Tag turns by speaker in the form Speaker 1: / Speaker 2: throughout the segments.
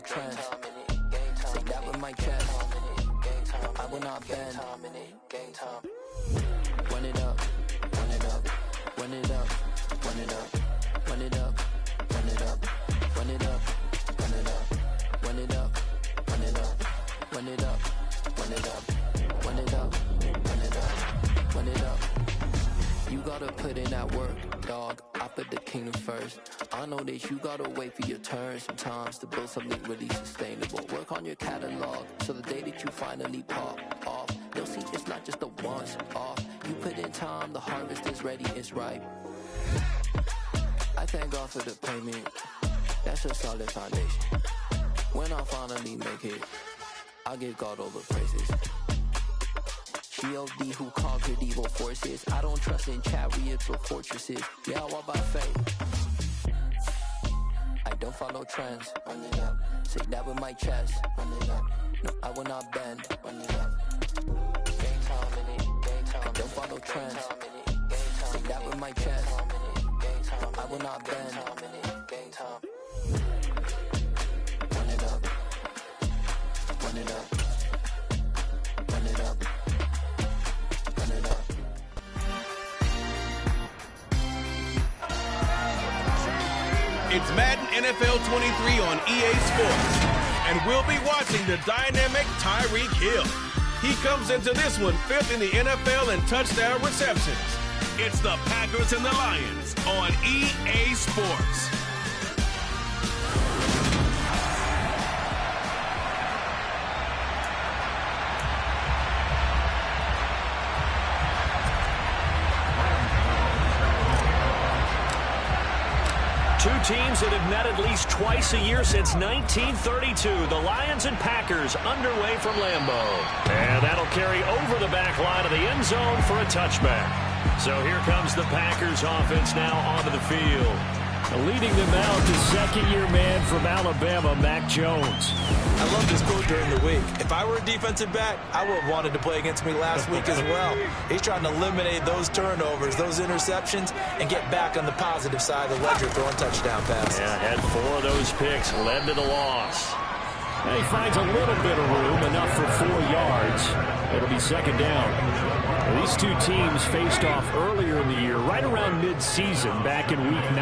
Speaker 1: trends. Say that with my chest. I will not bend. Run it up, run it up, run it up, run it up, run it up, run it up, run it up, run it up, run it up, run it up, run it up, run it up, run it up, run it up, run it up. You gotta put in that work, dog. I put the kingdom first. I know that you gotta wait for your turn sometimes to build something really sustainable. Work on your catalog, so the day that you finally pop off, they'll see it's not just a once off. You put in time, the harvest is ready, it's ripe. I thank God for the payment. That's a solid foundation. When I finally make it, I'll give God all the praises. G.O.D. who conquered evil forces. I don't trust in chariots or fortresses. Yeah, I walk by faith. I don't follow trends. Run it up. Say that with my chest. Run it up. No, I will not bend. Run it up. Game time in it. Game time. I don't follow trends. Say that with my chest. I will not bend. Game time. Run it up. Run it up. Run it up. Run it up.
Speaker 2: It's Madden NFL 23 on EA Sports, and we'll be watching the dynamic Tyreek Hill. He comes into this one fifth in the NFL in touchdown receptions. It's the Packers and the Lions on EA Sports.
Speaker 3: Two teams that have met at least twice a year since 1932. The Lions and Packers underway from Lambeau. And that'll carry over the back line of the end zone for a touchback. So here comes the Packers offense now onto the field. Leading them out, the second-year man from Alabama, Mac Jones.
Speaker 4: I love this quote during the week. If I were a defensive back, I would have wanted to play against me last week as well. He's trying to eliminate those turnovers, those interceptions, and get back on the positive side of the ledger throwing touchdown passes.
Speaker 3: Yeah, had 4 of those picks, led to the loss. And he finds a little bit of room, enough for 4 yards. It'll be second down. These two teams faced off earlier in the year, right around mid-season, back in Week 9.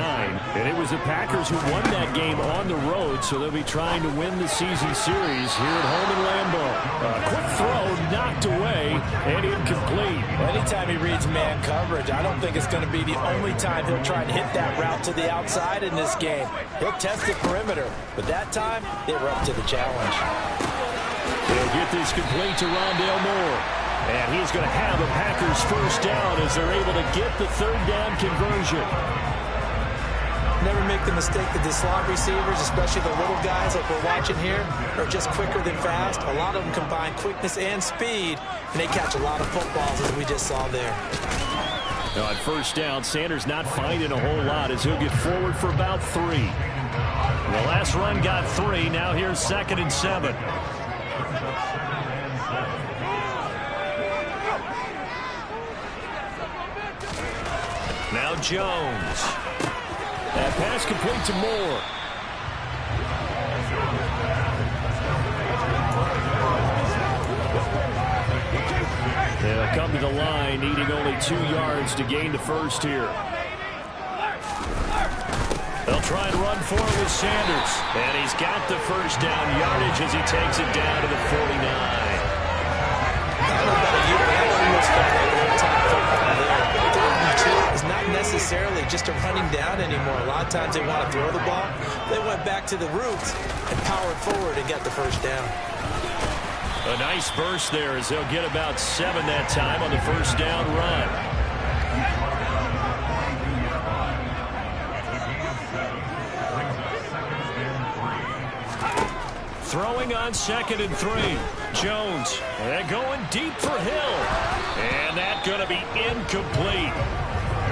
Speaker 3: And it was the Packers who won that game on the road, so they'll be trying to win the season series here at home in Lambeau. A quick throw knocked away and incomplete.
Speaker 4: Anytime he reads man coverage, I don't think it's going to be the only time he'll try to hit that route to the outside in this game. He'll test the perimeter, but that time, they were up to the challenge.
Speaker 3: They'll get this complete to Rondale Moore. And he's going to have a Packers first down as they're able to get the third down conversion.
Speaker 4: Never make the mistake that the slot receivers, especially the little guys like we're watching here, are just quicker than fast. A lot of them combine quickness and speed, and they catch a lot of footballs as we just saw there.
Speaker 3: Now on first down, Sanders not finding a whole lot as he'll get forward for about 3. The last run got 3. Now here's 2nd and 7. Now Jones. That pass complete to Moore. They'll come to the line, needing only 2 yards to gain the first here. They'll try and run for it with Sanders. And he's got the first down yardage as he takes it down to the 49.
Speaker 4: Is not necessarily just a running down anymore. A lot of times they want to throw the ball. They went back to the roots and powered forward and got the first down.
Speaker 3: A nice burst there as they'll get about 7 that time on the first down run. Throwing on 2nd and 3. Jones, they're going deep for Hill. And that's going to be incomplete.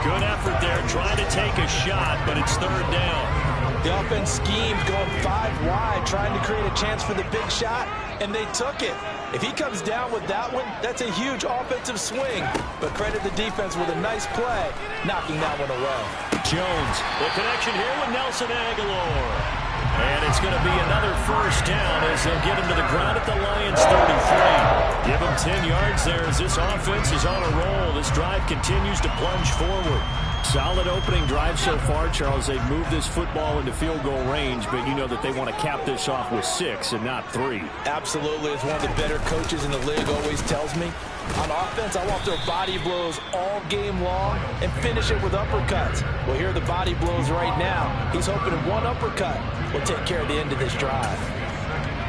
Speaker 3: Good effort there, trying to take a shot, but it's third down.
Speaker 4: The offense schemed going 5 wide, trying to create a chance for the big shot, and they took it. If he comes down with that one, that's a huge offensive swing. But credit the defense with a nice play, knocking that one away.
Speaker 3: Jones, the connection here with Nelson Aguilar. And it's going to be another first down as they'll get him to the ground at the Lions' 33. Give him 10 yards there as this offense is on a roll. This drive continues to plunge forward. Solid opening drive so far, Charles. They've moved this football into field goal range, but you know that they want to cap this off with 6 and not 3.
Speaker 4: Absolutely. As one of the better coaches in the league always tells me, on offense, I want their body blows all game long and finish it with uppercuts. Well, here are the body blows right now. He's hoping that one uppercut will take care of the end of this drive.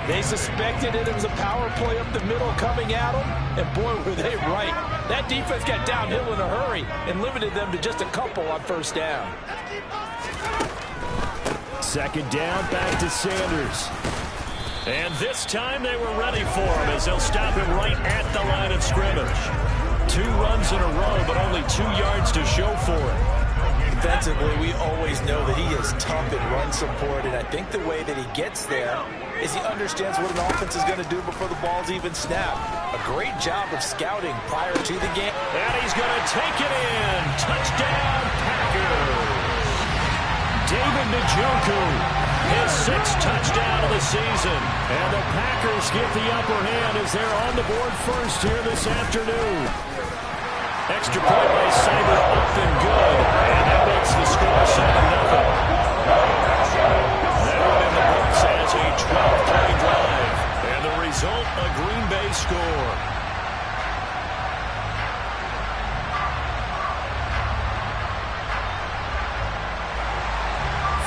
Speaker 4: They suspected it was a power play up the middle coming at them, and boy, were they right. That defense got downhill in a hurry and limited them to just a couple on first down.
Speaker 3: Second down, back to Sanders. And this time they were ready for him as they'll stop him right at the line of scrimmage. 2 runs in a row, but only 2 yards to show for it.
Speaker 4: Defensively, we always know that he is tough in run support, and I think the way that he gets there is he understands what an offense is going to do before the ball's even snapped. A great job of scouting prior to the game.
Speaker 3: And he's going to take it in. Touchdown, Packers. David Njoku, his 6th touchdown of the season. And the Packers get the upper hand as they're on the board first here this afternoon. Extra point by Cyber up and good. And that makes the score 7-0. That one in the books as a 12-play drive. And the result, a Green Bay score.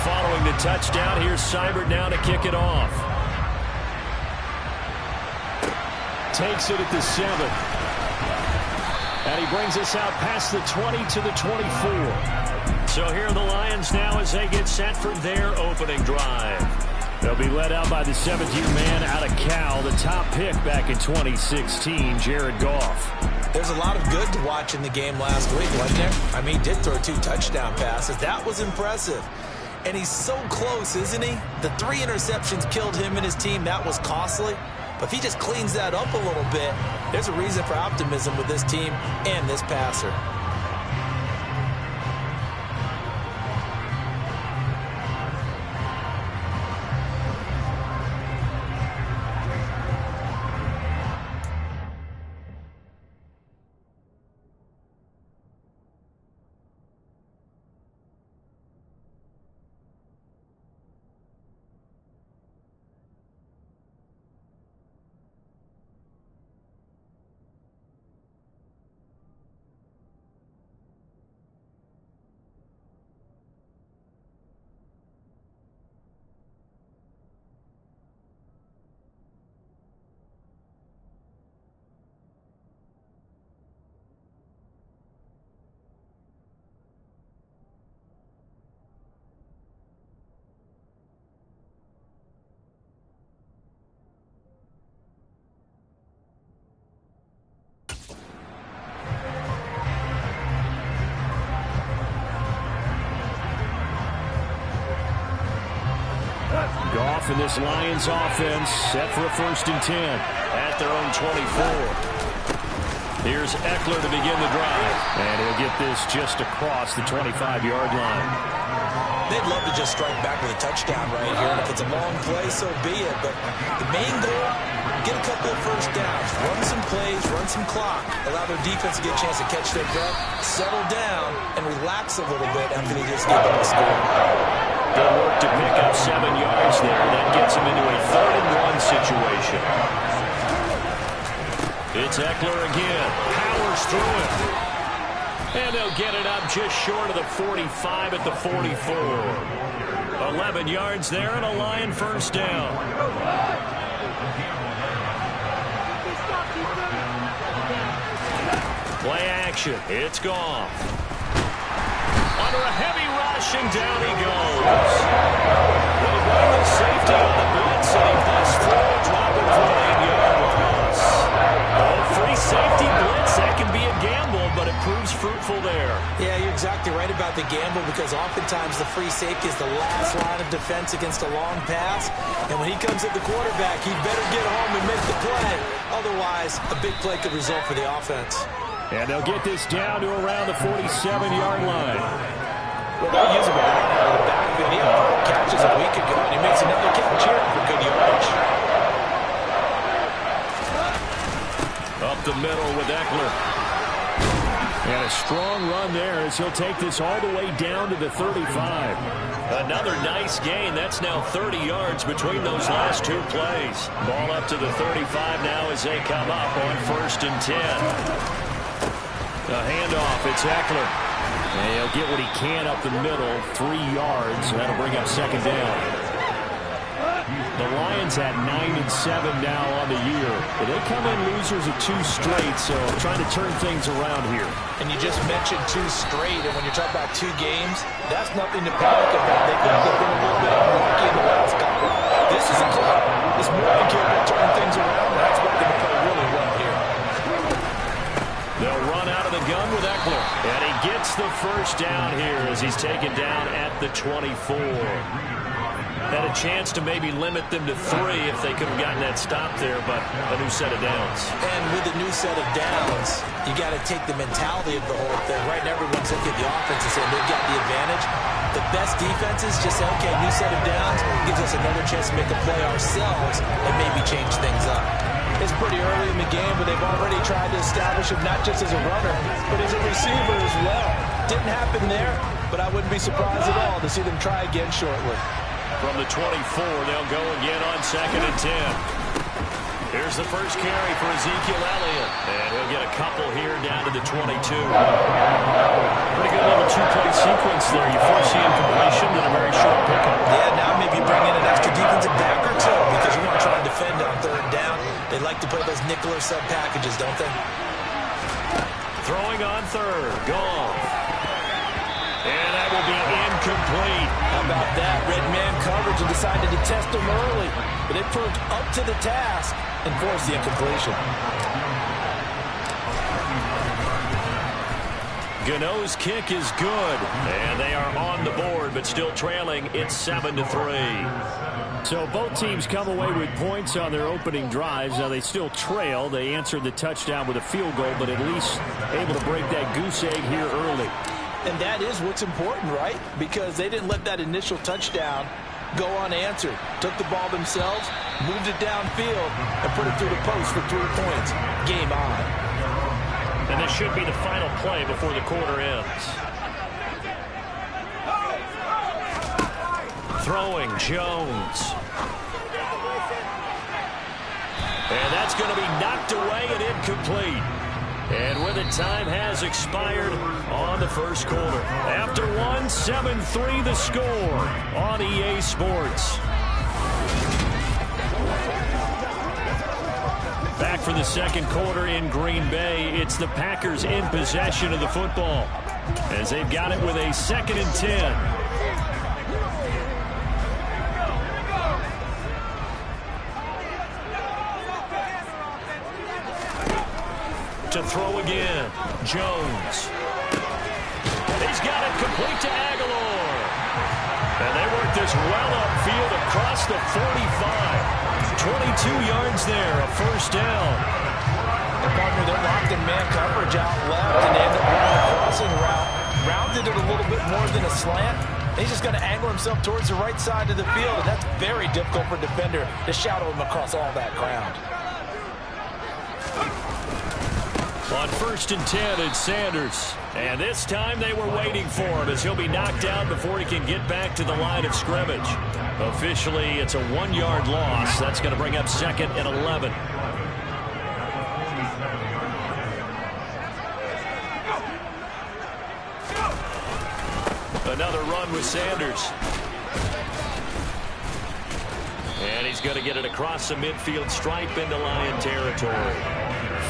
Speaker 3: Following the touchdown, here's Seibert now to kick it off. Takes it at the 7. And he brings us out past the 20 to the 24. So here are the Lions now as they get set for their opening drive. They'll be led out by the 17th man out of Cal, the top pick back in 2016, Jared Goff.
Speaker 4: There's a lot of good to watch in the game last week, wasn't there? I mean, he did throw 2 touchdown passes. That was impressive. And he's so close, isn't he? The 3 interceptions killed him and his team. That was costly. But if he just cleans that up a little bit, there's a reason for optimism with this team and this passer.
Speaker 3: Goff in this Lions offense set for a 1st and 10 at their own 24. Here's Eckler to begin the drive. And he'll get this just across the 25-yard line.
Speaker 4: They'd love to just strike back with a touchdown right here. And if it's a long play, so be it. But the main goal, get a couple of first downs. Run some plays, run some clock. Allow their defense to get a chance to catch their breath, settle down, and relax a little bit after they just get them a score.
Speaker 3: Good work to pick up 7 yards there. That gets him into a 3rd and 1 situation. It's Eckler again. Powers through it. And they'll get it up just short of the 45 at the 44. 11 yards there and a Lion 1st down. Play action. It's Goff. Under a heavy rush, and down he goes. They bring the safety on the blitz, and he busts through, dropping for an 8-yard loss. Oh, free safety blitz, that can be a gamble, but it proves fruitful there.
Speaker 4: Yeah, you're exactly right about the gamble, because oftentimes the free safety is the last line of defense against a long pass. And when he comes at the quarterback, he better get home and make the play. Otherwise, a big play could result for the offense.
Speaker 3: And they'll get this down to around the 47-yard line.
Speaker 4: Well, they'll use him a lot out of the backfield. video of catches a week ago, and he makes another catch here for good yardage.
Speaker 3: Up the middle with Eckler. And a strong run there as he'll take this all the way down to the 35. Another nice gain. That's now 30 yards between those last two plays. Ball up to the 35 now as they come up on 1st and 10. A handoff. It's Eckler. And he'll get what he can up the middle. 3 yards. That'll bring up 2nd down. The Lions at 9-7 now on the year. But they come in losers of 2 straight, so trying to turn things around here.
Speaker 4: And you just mentioned 2 straight, and when you're talking about 2 games, that's nothing to panic about. They've been a little bit unlucky in the last couple. This is a club. It's more than capable of turning things around, and that's what they're going to play really well here.
Speaker 3: They'll run out of the gun with Eckler. And he gets the 1st down here as he's taken down at the 24. Had a chance to maybe limit them to 3 if they could have gotten that stop there, but a new set of downs.
Speaker 4: And with the new set of downs, you got to take the mentality of the whole thing. Right now, everyone's looking at the offense and saying they've got the advantage. The best defenses just say, okay, new set of downs gives us another chance to make a play ourselves and maybe change things up. It's pretty early in the game, but they've already tried to establish him not just as a runner, but as a receiver as well. Didn't happen there, but I wouldn't be surprised at all to see them try again shortly.
Speaker 3: From the 24, they'll go again on 2nd and 10. Here's the first carry for Ezekiel Elliott. And he'll get a couple here down to the 22. Pretty good little 2-play sequence there. You foresee incompletion and a very short pickup.
Speaker 4: Yeah, now maybe bring in an extra defensive back or 2 because you want to try and defend on 3rd down. They like to play those nickel or sub packages, don't they?
Speaker 3: Throwing on 3rd. Gone. And that will be incomplete.
Speaker 4: How about that? Red man coverage and decided to test them early. But they proved up to the task and forced the incompletion.
Speaker 3: Gano's kick is good. And they are on the board, but still trailing. It's 7-3. So both teams come away with points on their opening drives. Now they still trail. They answered the touchdown with a field goal, but at least able to break that goose egg here early.
Speaker 4: And that is what's important, right? Because they didn't let that initial touchdown go unanswered. Took the ball themselves, moved it downfield, and put it through the post for 3 points. Game on.
Speaker 3: And this should be the final play before the quarter ends. Throwing Jones. And that's going to be knocked away and incomplete. And with it, time has expired on the first quarter. After 7-3 the score on EA Sports. Back for the second quarter in Green Bay. It's the Packers in possession of the football as they've got it with a 2nd and 10. To throw again. Jones. He's got it complete to Aguilar. And they work this well upfield across the 45. 22 yards there, a 1st down.
Speaker 4: And partner, they're locked in man coverage out left, and they end up running a crossing route. Rounded it a little bit more than a slant. He's just going to angle himself towards the right side of the field, and that's very difficult for a defender to shadow him across all that ground.
Speaker 3: On 1st and 10, it's Sanders. And this time they were waiting for him as he'll be knocked down before he can get back to the line of scrimmage. Officially, it's a 1-yard loss. That's going to bring up 2nd and 11. Another run with Sanders. And he's going to get it across the midfield stripe into Lion territory.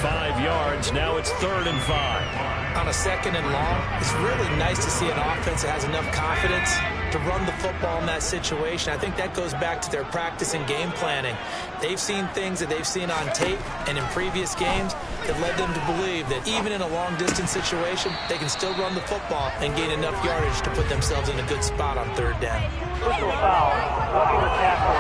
Speaker 3: 5 yards. Now it's 3rd and 5.
Speaker 4: On a 2nd and long, it's really nice to see an offense that has enough confidence to run the football in that situation. I think that goes back to their practice and game planning. They've seen things that they've seen on tape and in previous games that led them to believe that even in a long-distance situation, they can still run the football and gain enough yardage to put themselves in a good spot on 3rd down.
Speaker 5: Personal foul, roughing the tackle.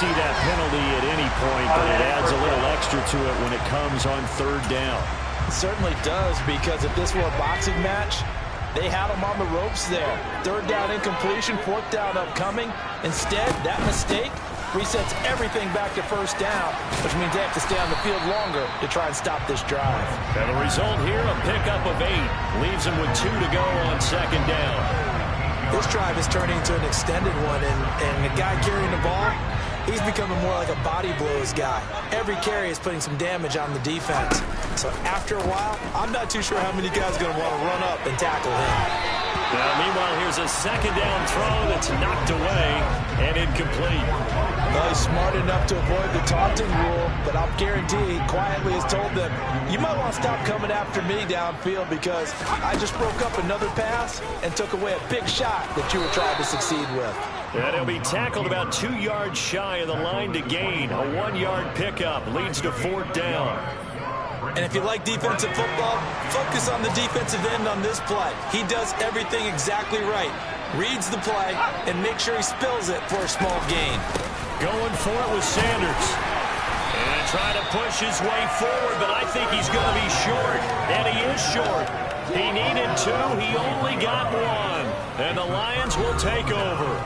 Speaker 3: see that penalty at any point, but it adds a little extra to it when it comes on third down.
Speaker 4: It certainly does, because if this were a boxing match, they had him on the ropes there. Third down incompletion, fourth down upcoming. Instead, that mistake resets everything back to first down, which means they have to stay on the field longer to try and stop this drive.
Speaker 3: And the result here, a pickup of 8. Leaves them with 2 to go on second down.
Speaker 4: This drive is turning into an extended one, and the guy carrying the ball, he's becoming more like a body blows guy. Every carry is putting some damage on the defense. So after a while, I'm not too sure how many guys are going to want to run up and tackle him.
Speaker 3: Now, meanwhile, here's a second down throw that's knocked away and incomplete.
Speaker 4: Well, he's smart enough to avoid the taunting rule, but I'll guarantee he quietly has told them, you might want to stop coming after me downfield because I just broke up another pass and took away a big shot that you were trying to succeed with.
Speaker 3: And he'll be tackled about 2 yards shy of the line to gain. A 1-yard pickup leads to fourth down.
Speaker 4: And if you like defensive football, focus on the defensive end on this play. He does everything exactly right. Reads the play and makes sure he spills it for a small gain.
Speaker 3: Going for it with Sanders. And trying to push his way forward, but I think he's going to be short. And he is short. He needed 2. He only got 1. And the Lions will take over.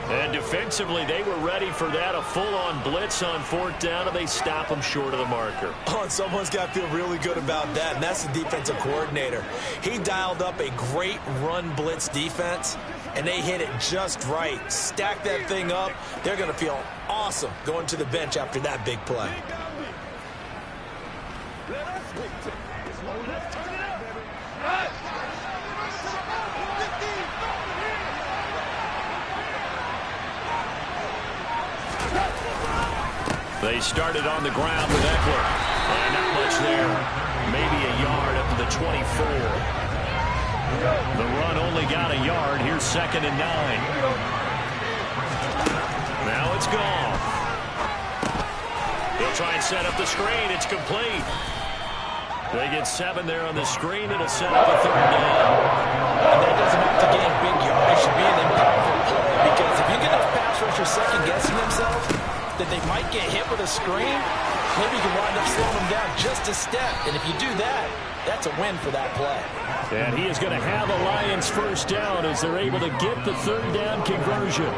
Speaker 3: And defensively, they were ready for that, a full-on blitz on fourth down, and they stop him short of the marker.
Speaker 4: Oh, and someone's got to feel really good about that, and that's the defensive coordinator. He dialed up a great run blitz defense, and they hit it just right. Stack that thing up. They're going to feel awesome going to the bench after that big play.
Speaker 3: They started on the ground with Eckler. And not much there. Maybe a yard up to the 24. The run only got a yard. Here's 2nd and 9. Now it's gone. He'll try and set up the screen. It's complete. They get 7 there on the screen. It'll set up a third down.
Speaker 4: And that doesn't have to gain big yardage to be an impactful play, because if you get those pass rushers second-guessing themselves, that they might get hit with a screen, maybe you can wind up slowing them down just a step. And if you do that, that's a win for that play.
Speaker 3: And he is going to have a Lions first down as they're able to get the third down conversion.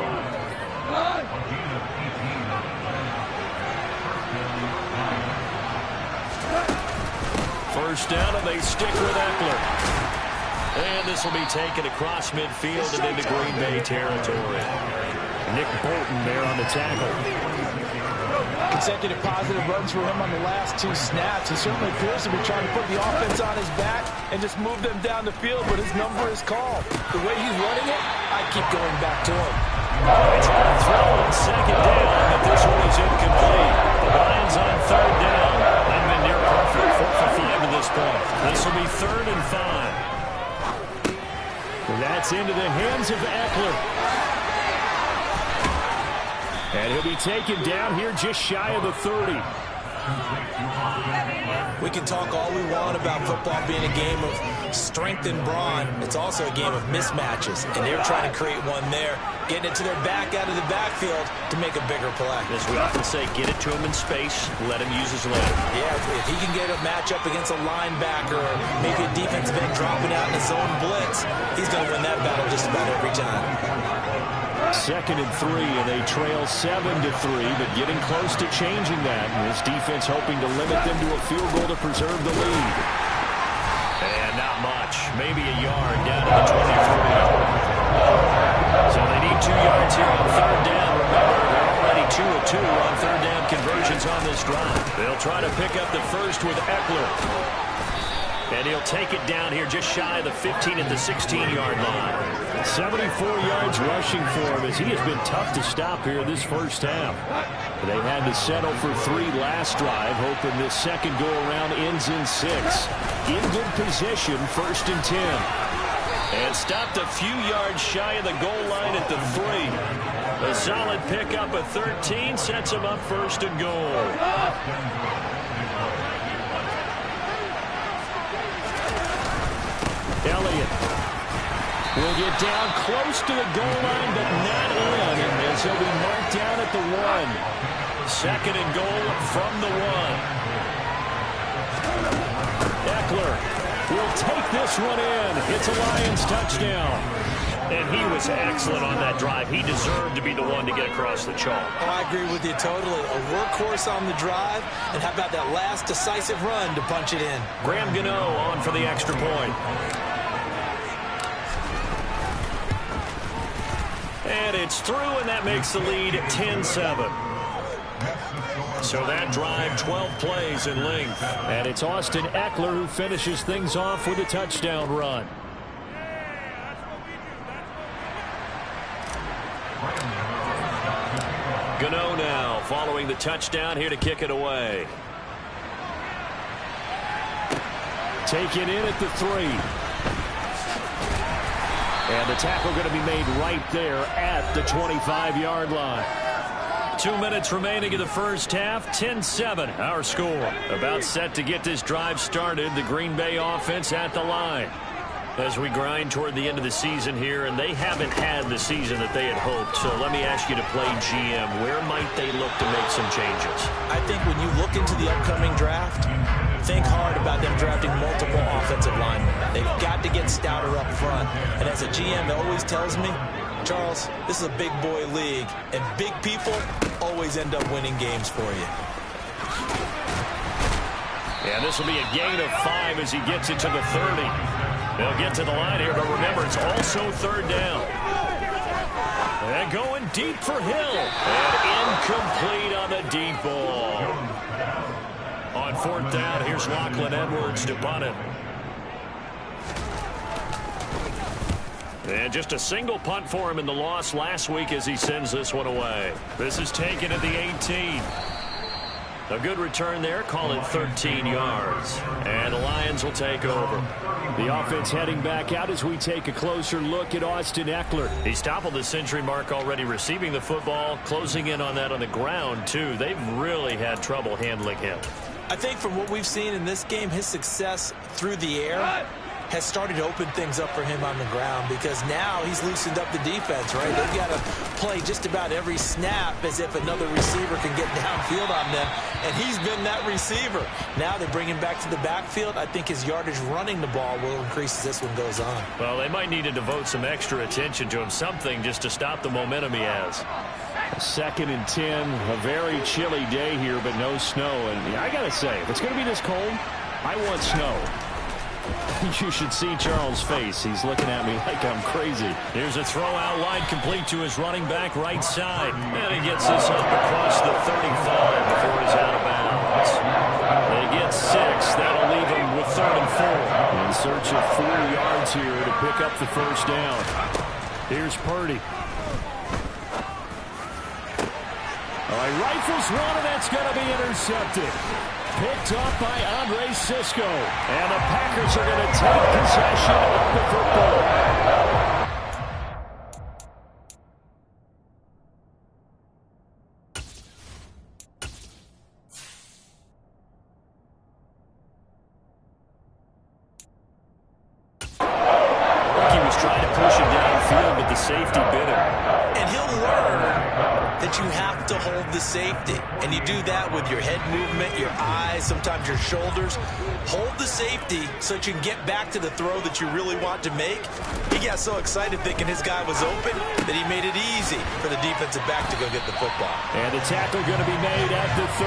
Speaker 3: First down, and they stick with Eckler. And this will be taken across midfield and into Green Bay territory. Nick Bolton there on the tackle.
Speaker 4: Consecutive positive runs for him on the last 2 snaps. He certainly appears to be trying to put the offense on his back and just move them down the field, but his number is called. The way he's running it, I keep going back to him.
Speaker 3: They try to throw on second down, but this one is incomplete. The Lions on third down. They've been near perfect, 4 for 5 at this point. This will be 3rd and 5. And that's into the hands of Eckler. And he'll be taken down here just shy of the 30.
Speaker 4: We can talk all we want about football being a game of strength and brawn. It's also a game of mismatches, and they're trying to create one there, getting it to their back out of the backfield to make a bigger play.
Speaker 3: As we often say, get it to him in space, let him use his leg.
Speaker 4: Yeah, if he can get a matchup against a linebacker or maybe a defensive end dropping out in a zone blitz, he's going to win that battle just about every time.
Speaker 3: 2nd and 3, and they trail 7-3, but getting close to changing that. And this defense hoping to limit them to a field goal to preserve the lead. And not much, maybe a yard down to the 23. So they need 2 yards here on third down. Remember, they're already 2 of 2 on third down conversions on this drive. They'll try to pick up the first with Eckler. And he'll take it down here just shy of the 15 at the 16-yard line. 74 yards rushing for him as he has been tough to stop here this first half. They had to settle for 3 last drive, hoping this second go-around ends in 6. In good position, 1st and 10. And stopped a few yards shy of the goal line at the 3. A solid pickup at 13 sets him up 1st and goal. Elliott will get down close to the goal line, but not in. And this will be marked down at at the 1. Second and goal from the 1. Eckler will take this one in. It's a Lions touchdown.
Speaker 6: And he was excellent on that drive. He deserved to be the one to get across the chalk.
Speaker 4: Oh, I agree with you totally. A workhorse on the drive. And how about that last decisive run to punch it in?
Speaker 6: Graham Gano on for the extra point. And it's through, and that makes the lead 10-7. So that drive, 12 plays in length.
Speaker 3: And it's Austin Eckler who finishes things off with a touchdown run.
Speaker 6: Gano now following the touchdown here to kick it away.
Speaker 3: Taken in at the 3. And the tackle going to be made right there at the 25-yard line.
Speaker 6: 2 minutes remaining in the first half. 10-7 our score. About set to get this drive started. The Green Bay offense at the line as we grind toward the end of the season here, and they haven't had the season that they had hoped. So let me ask you to play GM. Where might they look to make some changes?
Speaker 4: I think when you look into the upcoming draft, think hard about them drafting multiple offensive linemen. They've got to get stouter up front. And as a GM, it always tells me, Charles, this is a big boy league, and big people always end up winning games for you.
Speaker 6: Yeah, this will be a gain of 5 as he gets it to the 30. They'll get to the line here, but remember, it's also third down. And going deep for Hill. And incomplete on the deep ball. On fourth down, here's Lachlan Edwards to punt it. And just a single punt for him in the loss last week as he sends this one away. This is taken at the 18. A good return there. Call it 13 yards. And the Lions will take over.
Speaker 3: The offense heading back out as we take a closer look at Austin Eckler.
Speaker 6: He's toppled the century mark already receiving the football, closing in on that on the ground, too. They've really had trouble handling him.
Speaker 4: I think from what we've seen in this game, his success through the air has started to open things up for him on the ground, because now he's loosened up the defense, right? They've got to play just about every snap as if another receiver can get downfield on them, and he's been that receiver. Now they bring him back to the backfield. I think his yardage running the ball will increase as this one goes on.
Speaker 6: Well, they might need to devote some extra attention to him, something just to stop the momentum he has.
Speaker 3: 2nd and 10, a very chilly day here, but no snow. And I got to say, if it's going to be this cold, I want snow. You should see Charles' face. He's looking at me like I'm crazy.
Speaker 6: Here's a throw out wide, complete to his running back right side. And he gets this up across the 35 before he's out of bounds. They get 6. That'll leave him with 3rd and 4.
Speaker 3: In search of 4 yards here to pick up the first down. Here's Purdy. All right, rifles one, and that's going to be intercepted. Picked off by Andre Sisco. And the Packers are going to take possession of the football.
Speaker 6: He was trying to push him downfield, but the safety bit him.
Speaker 4: And he'll learn that you have to hold the safety. And you do that with your head movement, your eyes, sometimes your shoulders. Hold the safety so that you can get back to the throw that you really want to make. He got so excited thinking his guy was open that he made it easy for the defensive back to go get the football.
Speaker 3: And the tackle going to be made at the 38.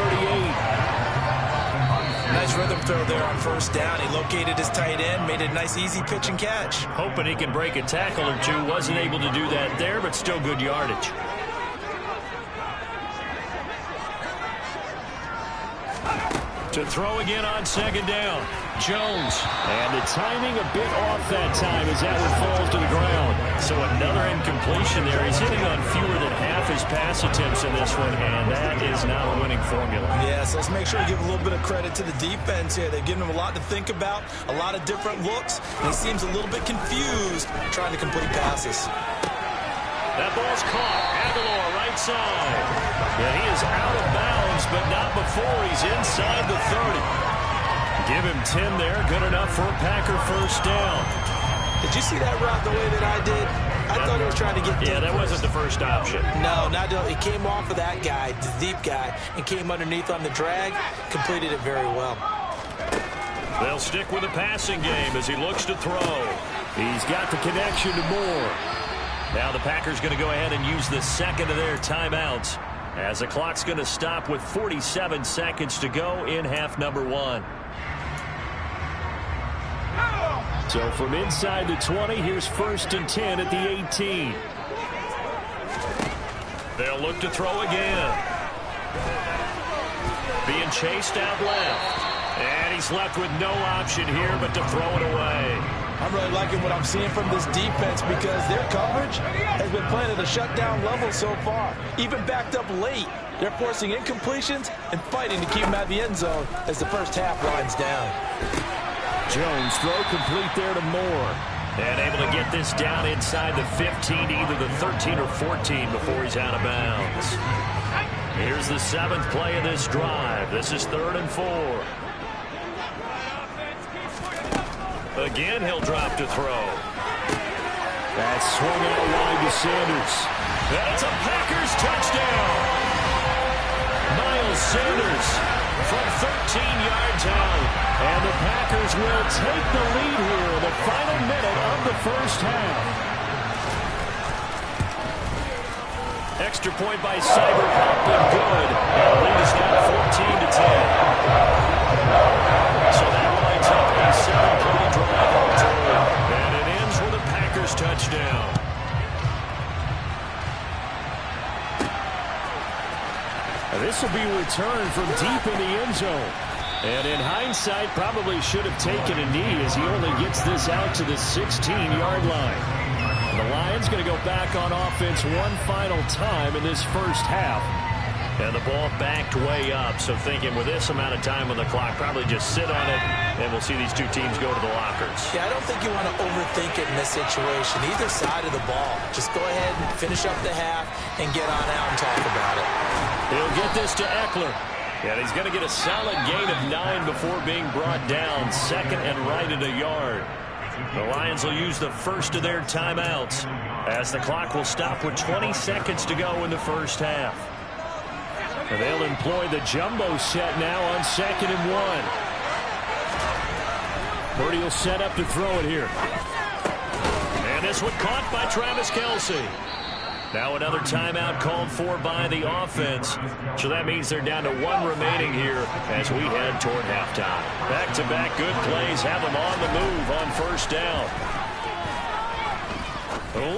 Speaker 4: Nice rhythm throw there on first down. He located his tight end, made a nice easy pitch and catch.
Speaker 6: Hoping he can break a tackle or two. Wasn't able to do that there, but still good yardage. To throw again on 2nd down. Jones.
Speaker 3: And the timing a bit off that time as that one falls to the ground.
Speaker 6: So another incompletion there. He's hitting on fewer than half his pass attempts in this one, and that is not a winning formula.
Speaker 4: Yeah, so let's make sure we give a little bit of credit to the defense here. They've given him a lot to think about, a lot of different looks, and he seems a little bit confused trying to complete passes.
Speaker 6: That ball's caught. Aguilar right side. And he is out of bounds, but not before he's inside the 30. Give him 10 there. Good enough for a Packer first down.
Speaker 4: Did you see that route the way that I did? I thought he was trying to get deep.
Speaker 6: Yeah, that wasn't the first option.
Speaker 4: No, he came off of that guy, the deep guy, and came underneath on the drag, completed it very well.
Speaker 6: They'll stick with the passing game as he looks to throw. He's got the connection to Moore. Now the Packers going to go ahead and use the second of their timeouts as the clock's going to stop with 47 seconds to go in half number 1. So from inside the 20, here's 1st and 10 at the 18. They'll look to throw again. Being chased out left. And he's left with no option here but to throw it away.
Speaker 4: I'm really liking what I'm seeing from this defense because their coverage has been playing at a shutdown level so far. Even backed up late, they're forcing incompletions and fighting to keep them at the end zone as the first half winds down.
Speaker 3: Jones throw complete there to Moore.
Speaker 6: And able to get this down inside the 15 to either the 13 or 14 before he's out of bounds. Here's the 7th play of this drive. This is 3rd and 4. Again, he'll drop to throw.
Speaker 3: That's swung out wide to Sanders.
Speaker 6: That's a Packers touchdown. Miles Sanders from 13 yards out.
Speaker 3: And the Packers will take the lead here in the final minute of the first half.
Speaker 6: Extra point by Cyber up and good. And the lead is now 14 to 10. So that lines up a 7-play drive on total. And it ends with a Packers touchdown.
Speaker 3: This will be returned from deep in the end zone. And in hindsight, probably should have taken a knee as he only gets this out to the 16-yard line. The Lions going to go back on offense one final time in this first half.
Speaker 6: And the ball backed way up, so thinking with this amount of time on the clock, probably just sit on it, and we'll see these two teams go to the lockers.
Speaker 4: Yeah, I don't think you want to overthink it in this situation, either side of the ball. Just go ahead and finish up the half and get on out and talk about it.
Speaker 6: He'll get this to Eckler. And he's going to get a solid gain of 9 before being brought down, 2nd and right at a yard. The Lions will use the first of their timeouts as the clock will stop with 20 seconds to go in the first half.
Speaker 3: And they'll employ the jumbo set now on 2nd and 1. Purdy will set up to throw it here.
Speaker 6: And this one caught by Travis Kelce. Now another timeout called for by the offense. So that means they're down to 1 remaining here as we head toward halftime. Back-to-back good plays have them on the move on first down.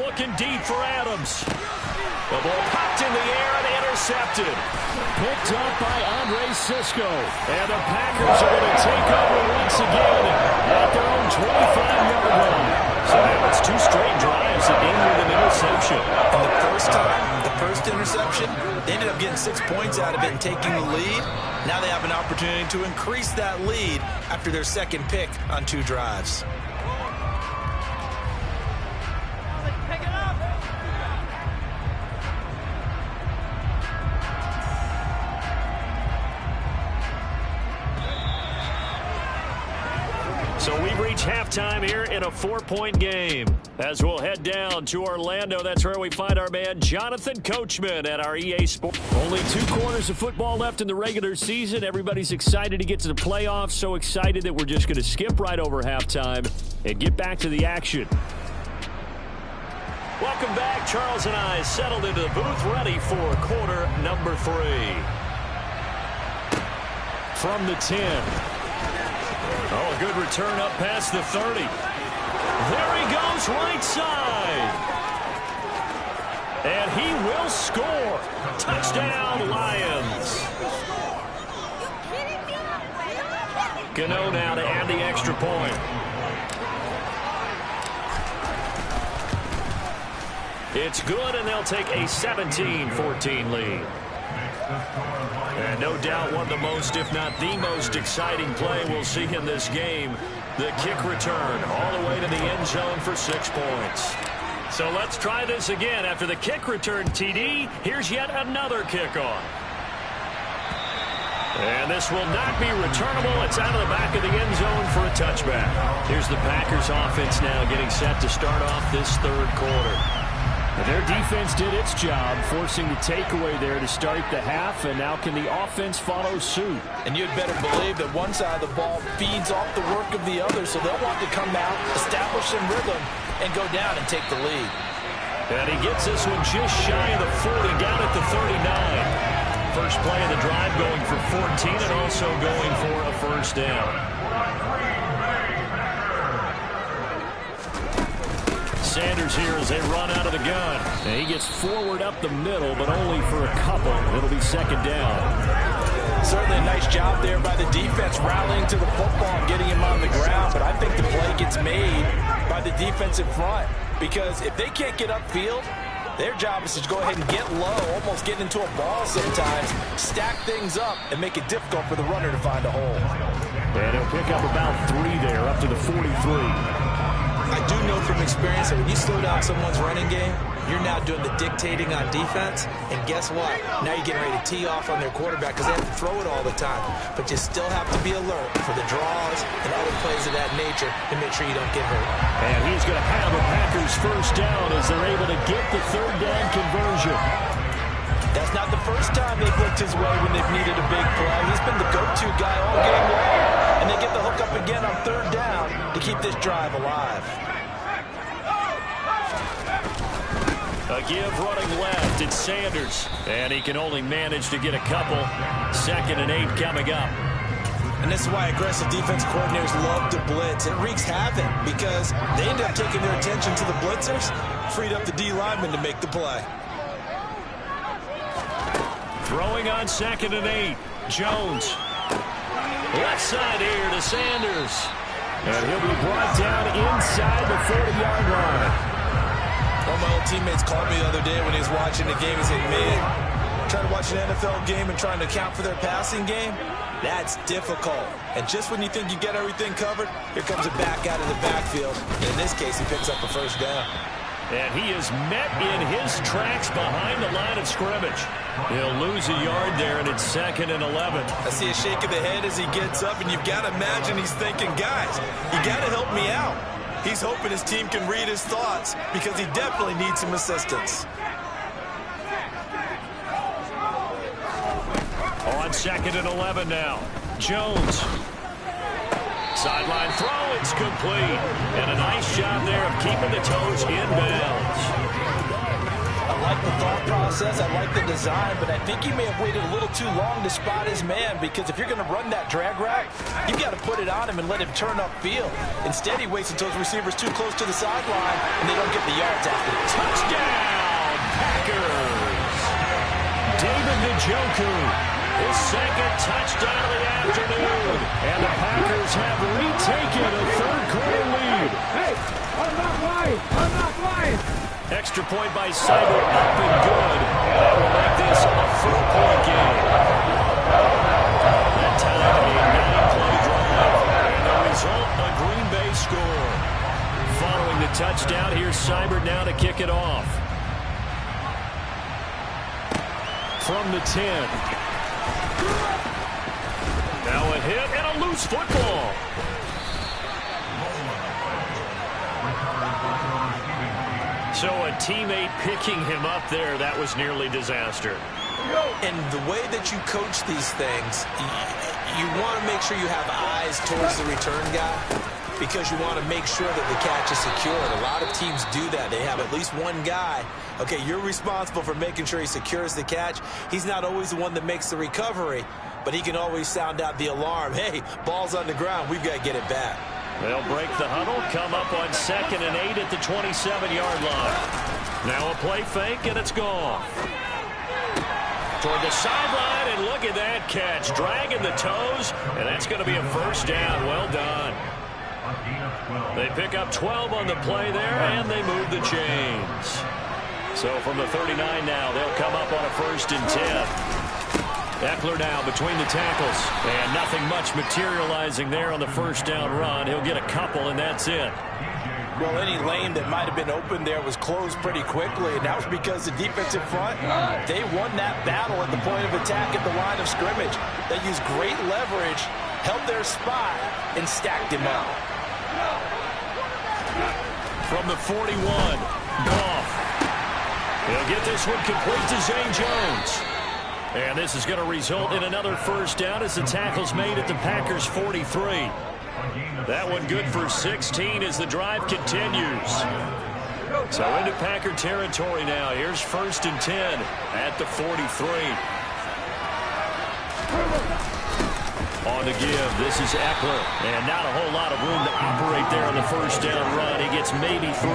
Speaker 6: Looking deep for Adams. The ball popped in the air and intercepted.
Speaker 3: Picked up by Andre Sisco. And the Packers are going to take over once again at their own 25-yard line.
Speaker 6: So now it's 2 straight drives that end with an interception.
Speaker 4: And the first time, the first interception, they ended up getting 6 points out of it and taking the lead. Now they have an opportunity to increase that lead after their second pick on 2 drives.
Speaker 6: So we've reached halftime here in a 4-point game. As we'll head down to Orlando, that's where we find our man Jonathan Coachman at our EA Sports.
Speaker 3: Only 2 quarters of football left in the regular season. Everybody's excited to get to the playoffs. So excited that we're just going to skip right over halftime and get back to the action.
Speaker 6: Welcome back. Charles and I settled into the booth ready for quarter number 3.
Speaker 3: From the 10.
Speaker 6: Oh, a good return up past the 30. There he goes, right side. And he will score. Touchdown, Lions. Gano now to add the extra point. It's good, and they'll take a 17-14 lead. And no doubt one of the most, if not the most exciting play we'll see in this game. The kick return all the way to the end zone for 6 points. So let's try this again. After the kick return TD, here's yet another kickoff. And this will not be returnable. It's out of the back of the end zone for a touchback. Here's the Packers offense now getting set to start off this 3rd quarter.
Speaker 3: Their defense did its job, forcing the takeaway there to start the half, and now can the offense follow suit?
Speaker 4: And you'd better believe that one side of the ball feeds off the work of the other, so they'll want to come out, establish some rhythm, and go down and take the lead.
Speaker 3: And he gets this one just shy of the 40, down at the 39. First play of the drive going for 14 and also going for a first down. Sanders here as they run out of the gun. And he gets forward up the middle, but only for a couple. It'll be second down.
Speaker 4: Certainly a nice job there by the defense, rallying to the football and getting him on the ground. But I think the play gets made by the defense in front, because if they can't get upfield, their job is to go ahead and get low, almost get into a ball sometimes, stack things up, and make it difficult for the runner to find a hole.
Speaker 3: And he'll pick up about 3 there, up to the 43.
Speaker 4: I do know from experience that when you slow down someone's running game, you're now doing the dictating on defense, and guess what? Now you're getting ready to tee off on their quarterback because they have to throw it all the time. But you still have to be alert for the draws and other plays of that nature to make sure you don't get hurt.
Speaker 3: And he's going to have a Packers first down as they're able to get the third down conversion.
Speaker 4: That's not the first time they've looked his way when they've needed a big play. He's been the go-to guy all game long. And they get the hook up again on third down to keep this drive alive.
Speaker 3: A give running left, it's Sanders. And he can only manage to get a couple. 2nd and 8 coming up.
Speaker 4: And this is why aggressive defense coordinators love to blitz. It wreaks havoc because they end up taking their attention to the blitzers, freed up the D lineman to make the play.
Speaker 3: Throwing on 2nd and 8. Jones. Left side here to Sanders. And he'll be brought down inside the 40-yard line.
Speaker 4: One of my old teammates called me the other day when he was watching the game. He said, man, trying to watch an NFL game and trying to account for their passing game, that's difficult. And just when you think you get everything covered, here comes a back out of the backfield. And in this case, he picks up a first down.
Speaker 3: And he is met in his tracks behind the line of scrimmage. He'll lose a yard there, and it's 2nd and 11.
Speaker 4: I see a shake of the head as he gets up, and you've got to imagine he's thinking, guys, you got to help me out. He's hoping his team can read his thoughts because he definitely needs some assistance.
Speaker 3: On 2nd and 11 now. Jones. Sideline throw, it's complete. And a nice job there of keeping the toes inbounds.
Speaker 4: I like the thought process, I like the design, but I think he may have waited a little too long to spot his man, because if you're going to run that drag route, you've got to put it on him and let him turn upfield. Instead, he waits until his receiver's too close to the sideline, and they don't get the yards after it.
Speaker 3: Touchdown, Packers! David Njoku, his 2nd touchdown of the afternoon, and the Packers have retaken a third-quarter lead.
Speaker 7: Hey, I'm not lying! I'm not lying!
Speaker 3: Extra point by Cyber, up and good. That will make this a 4-point game. That time, a 9-play drive. And the result, a Green Bay score. Following the touchdown, here's Cyber now to kick it off. From the 10. Now a hit and a loose football. So a teammate picking him up there, that was nearly disaster.
Speaker 4: And the way that you coach these things, you want to make sure you have eyes towards the return guy, because you want to make sure that the catch is secured. A lot of teams do that. They have at least one guy. Okay, you're responsible for making sure he secures the catch. He's not always the one that makes the recovery, but he can always sound out the alarm. Hey, ball's on the ground. We've got to get it back.
Speaker 3: They'll break the huddle, come up on 2nd and 8 at the 27-yard line. Now a play fake, and it's gone. Toward the sideline, and look at that catch. Dragging the toes, and that's going to be a first down. Well done. They pick up 12 on the play there, and they move the chains. So from the 39 now, they'll come up on a 1st and 10. Eckler now between the tackles, and nothing much materializing there on the first down run. He'll get a couple, and that's it.
Speaker 4: Well, any lane that might have been open there was closed pretty quickly, and that was because the defensive front, they won that battle at the point of attack at the line of scrimmage. They used great leverage, held their spot, and stacked him up.
Speaker 3: From the 41, Goff.
Speaker 6: He'll get this one complete to Zay Jones. And this is going to result in another first down as the tackle's made at the Packers' 43. That one good for 16 as the drive continues. So into Packer territory now. Here's 1st and 10 at the 43. On the give, this is Eckler. And not a whole lot of room to operate there on the first down run. He gets maybe 3.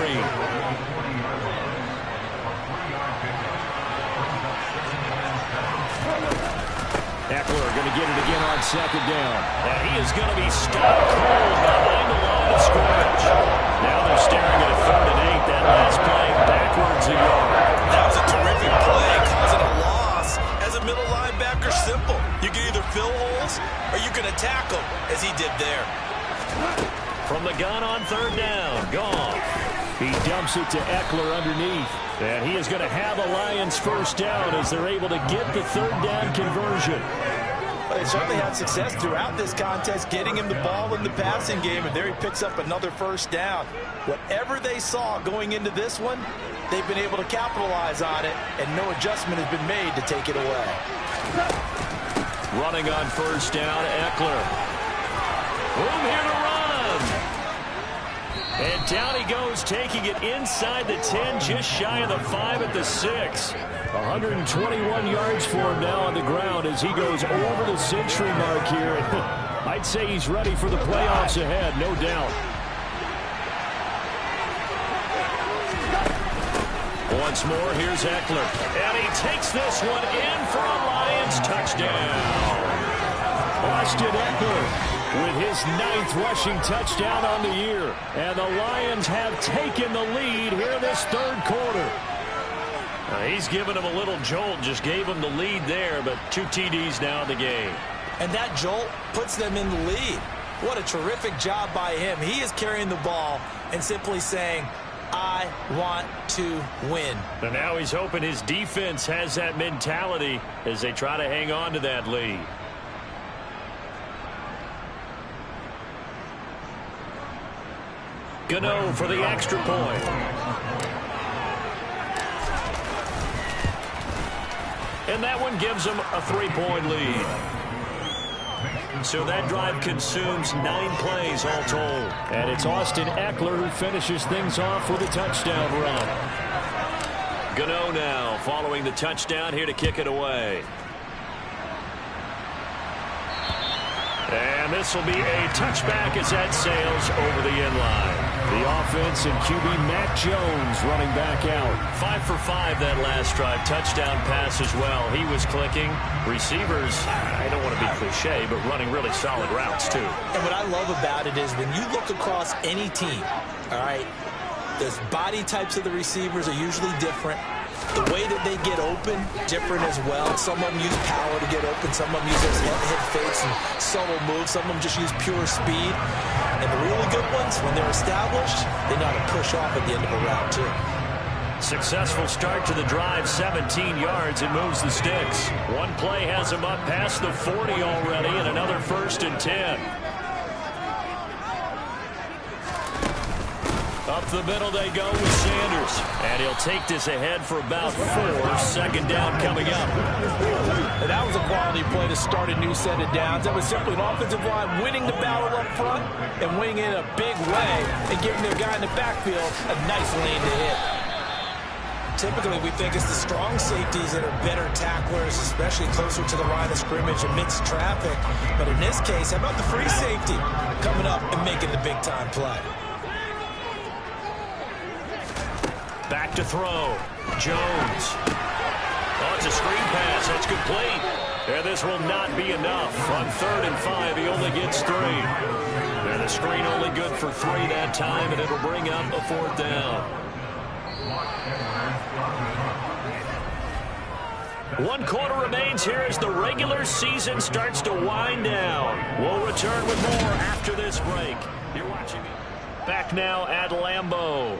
Speaker 6: Eckler going to get it again on 2nd down. And he is going to be stopped cold behind the line of scrimmage. Now they're staring at a 3rd and 8. That last play backwards a yard.
Speaker 4: That was a terrific play, causing a loss. As a middle linebacker, simple. You can either fill holes or you can attack them, as he did there.
Speaker 6: From the gun on 3rd down, gone.
Speaker 3: He dumps it to Eckler underneath.
Speaker 6: And he is going to have a Lions first down as they're able to get the 3rd down conversion.
Speaker 4: Well, they certainly had success throughout this contest, getting him the ball in the passing game, and there he picks up another first down. Whatever they saw going into this one, they've been able to capitalize on it, and no adjustment has been made to take it away.
Speaker 6: Running on first down, Eckler. Room here to run. And down he goes, taking it inside the 10, just shy of the 5 at the 6.
Speaker 3: 121 yards for him now on the ground as he goes over the century mark here. I'd say he's ready for the playoffs ahead, no doubt.
Speaker 6: Once more, here's Eckler. And he takes this one in for a Lions touchdown.
Speaker 3: Austin Eckler with his 9th rushing touchdown on the year. And the Lions have taken the lead here in this 3rd quarter.
Speaker 6: He's given him a little jolt, just gave him the lead there, but 2 TDs now in the game.
Speaker 4: And that jolt puts them in the lead. What a terrific job by him. He is carrying the ball and simply saying, I want to win.
Speaker 6: And now he's hoping his defense has that mentality as they try to hang on to that lead. Gano for the extra point. And that one gives them a 3-point lead. So that drive consumes 9 plays all told.
Speaker 3: And it's Austin Eckler who finishes things off with a touchdown run.
Speaker 6: Gano now following the touchdown here to kick it away. And this will be a touchback as that sails over the end line.
Speaker 3: The offense and QB Mac Jones running back out.
Speaker 6: 5 for 5 that last drive. Touchdown pass as well. He was clicking. Receivers, I don't want to be cliche, but running really solid routes too.
Speaker 4: And what I love about it is when you look across any team, all right, the body types of the receivers are usually different. The way that they get open, different as well. Some of them use power to get open. Some of them use those head fakes and subtle moves. Some of them just use pure speed. And the really good ones, when they're established, they know how to push off at the end of a route, too.
Speaker 6: Successful start to the drive, 17 yards, and moves the sticks. One play has him up past the 40 already, and another 1st and 10. Up the middle they go with Sanders. And he'll take this ahead for about 4. 2nd down coming up.
Speaker 4: And that was a quality play to start a new set of downs. That was simply an offensive line winning the battle up front and winning in a big way and giving their guy in the backfield a nice lane to hit. Typically, we think it's the strong safeties that are better tacklers, especially closer to the line of scrimmage amidst traffic. But in this case, how about the free safety coming up and making the big-time play?
Speaker 6: Back to throw. Jones. Oh, it's a screen pass. That's complete. And this will not be enough. On 3rd and 5, he only gets 3. And the screen only good for 3 that time, and it'll bring up a 4th down. 1 quarter remains here as the regular season starts to wind down. We'll return with more after this break. You're watching back now at Lambeau.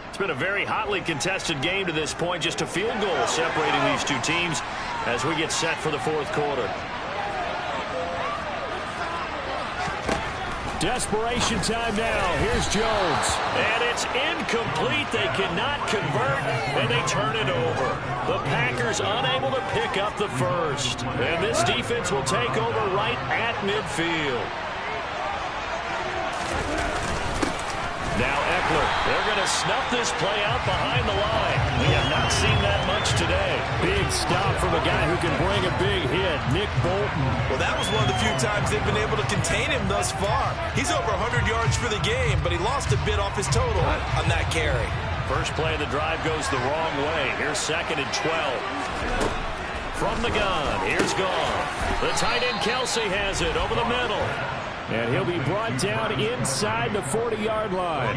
Speaker 6: It's been a very hotly contested game to this point. Just a field goal separating these 2 teams as we get set for the 4th quarter.
Speaker 3: Desperation time now. Here's Jones.
Speaker 6: And it's incomplete. They cannot convert, and they turn it over. The Packers unable to pick up the first. And this defense will take over right at midfield. Now Eckler. They're going to snuff this play out behind the line. We have not seen that much today.
Speaker 3: Big stop from a guy who can bring a big hit, Nick Bolton.
Speaker 4: Well, that was one of the few times they've been able to contain him thus far. He's over 100 yards for the game, but he lost a bit off his total on that carry.
Speaker 6: First play of the drive goes the wrong way. Here's 2nd and 12. From the gun, here's Goff. The tight end Kelsey has it over the middle.
Speaker 3: And he'll be brought down inside the 40-yard line.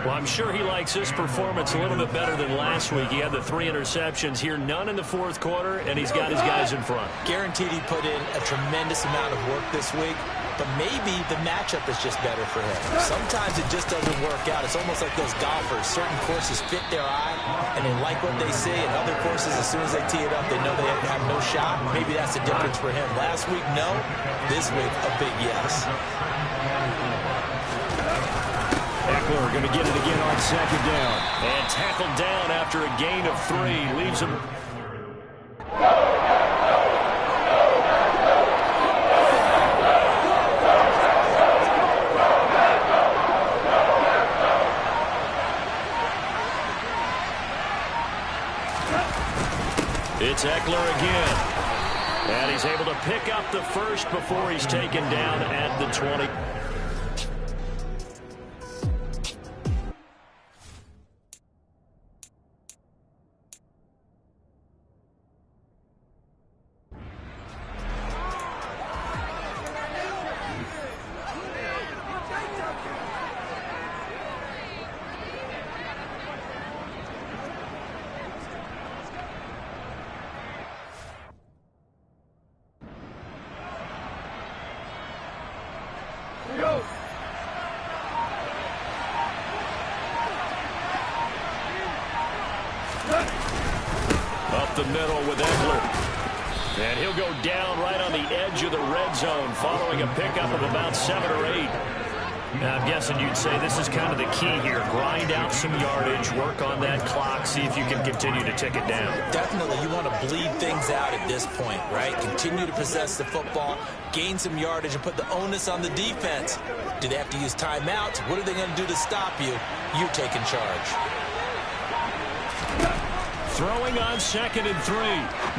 Speaker 6: Well, I'm sure he likes this performance a little bit better than last week. He had the 3 interceptions here, none in the fourth quarter, and he's got his guys in front.
Speaker 4: Guaranteed he put in a tremendous amount of work this week, but maybe the matchup is just better for him. Sometimes it just doesn't work out. It's almost like those golfers. Certain courses fit their eye, and they like what they see, and other courses, as soon as they tee it up, they know they have no shot. Maybe that's the difference for him. Last week, no. This week, a big yes.
Speaker 3: Eckler going to get it again on 2nd down.
Speaker 6: And tackled down after a gain of 3. Leaves him. It's Eckler again. And he's able to pick up the first before he's taken down at the 20. Up the middle with Eckler. And he'll go down right on the edge of the red zone following a pickup of about 7 or 8. Now, I'm guessing you'd say this is kind of the key here. Grind out some yardage, work on that clock, see if you can continue to tick it down.
Speaker 4: Definitely, you want to bleed things out at this point, right? Continue to possess the football, gain some yardage, and put the onus on the defense. Do they have to use timeouts? What are they going to do to stop you? You take in charge.
Speaker 6: Throwing on 2nd and 3.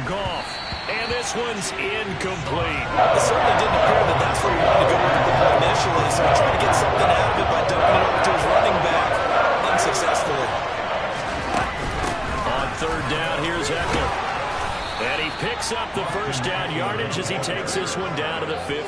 Speaker 6: Goff. And this one's incomplete.
Speaker 4: It certainly didn't appear that that's where he wanted to go with the ball initially, so he tried to get something out of it by dumping it over to his running back unsuccessfully.
Speaker 6: On 3rd down, here's Eckler. And he picks up the first down yardage as he takes this one down to the 15.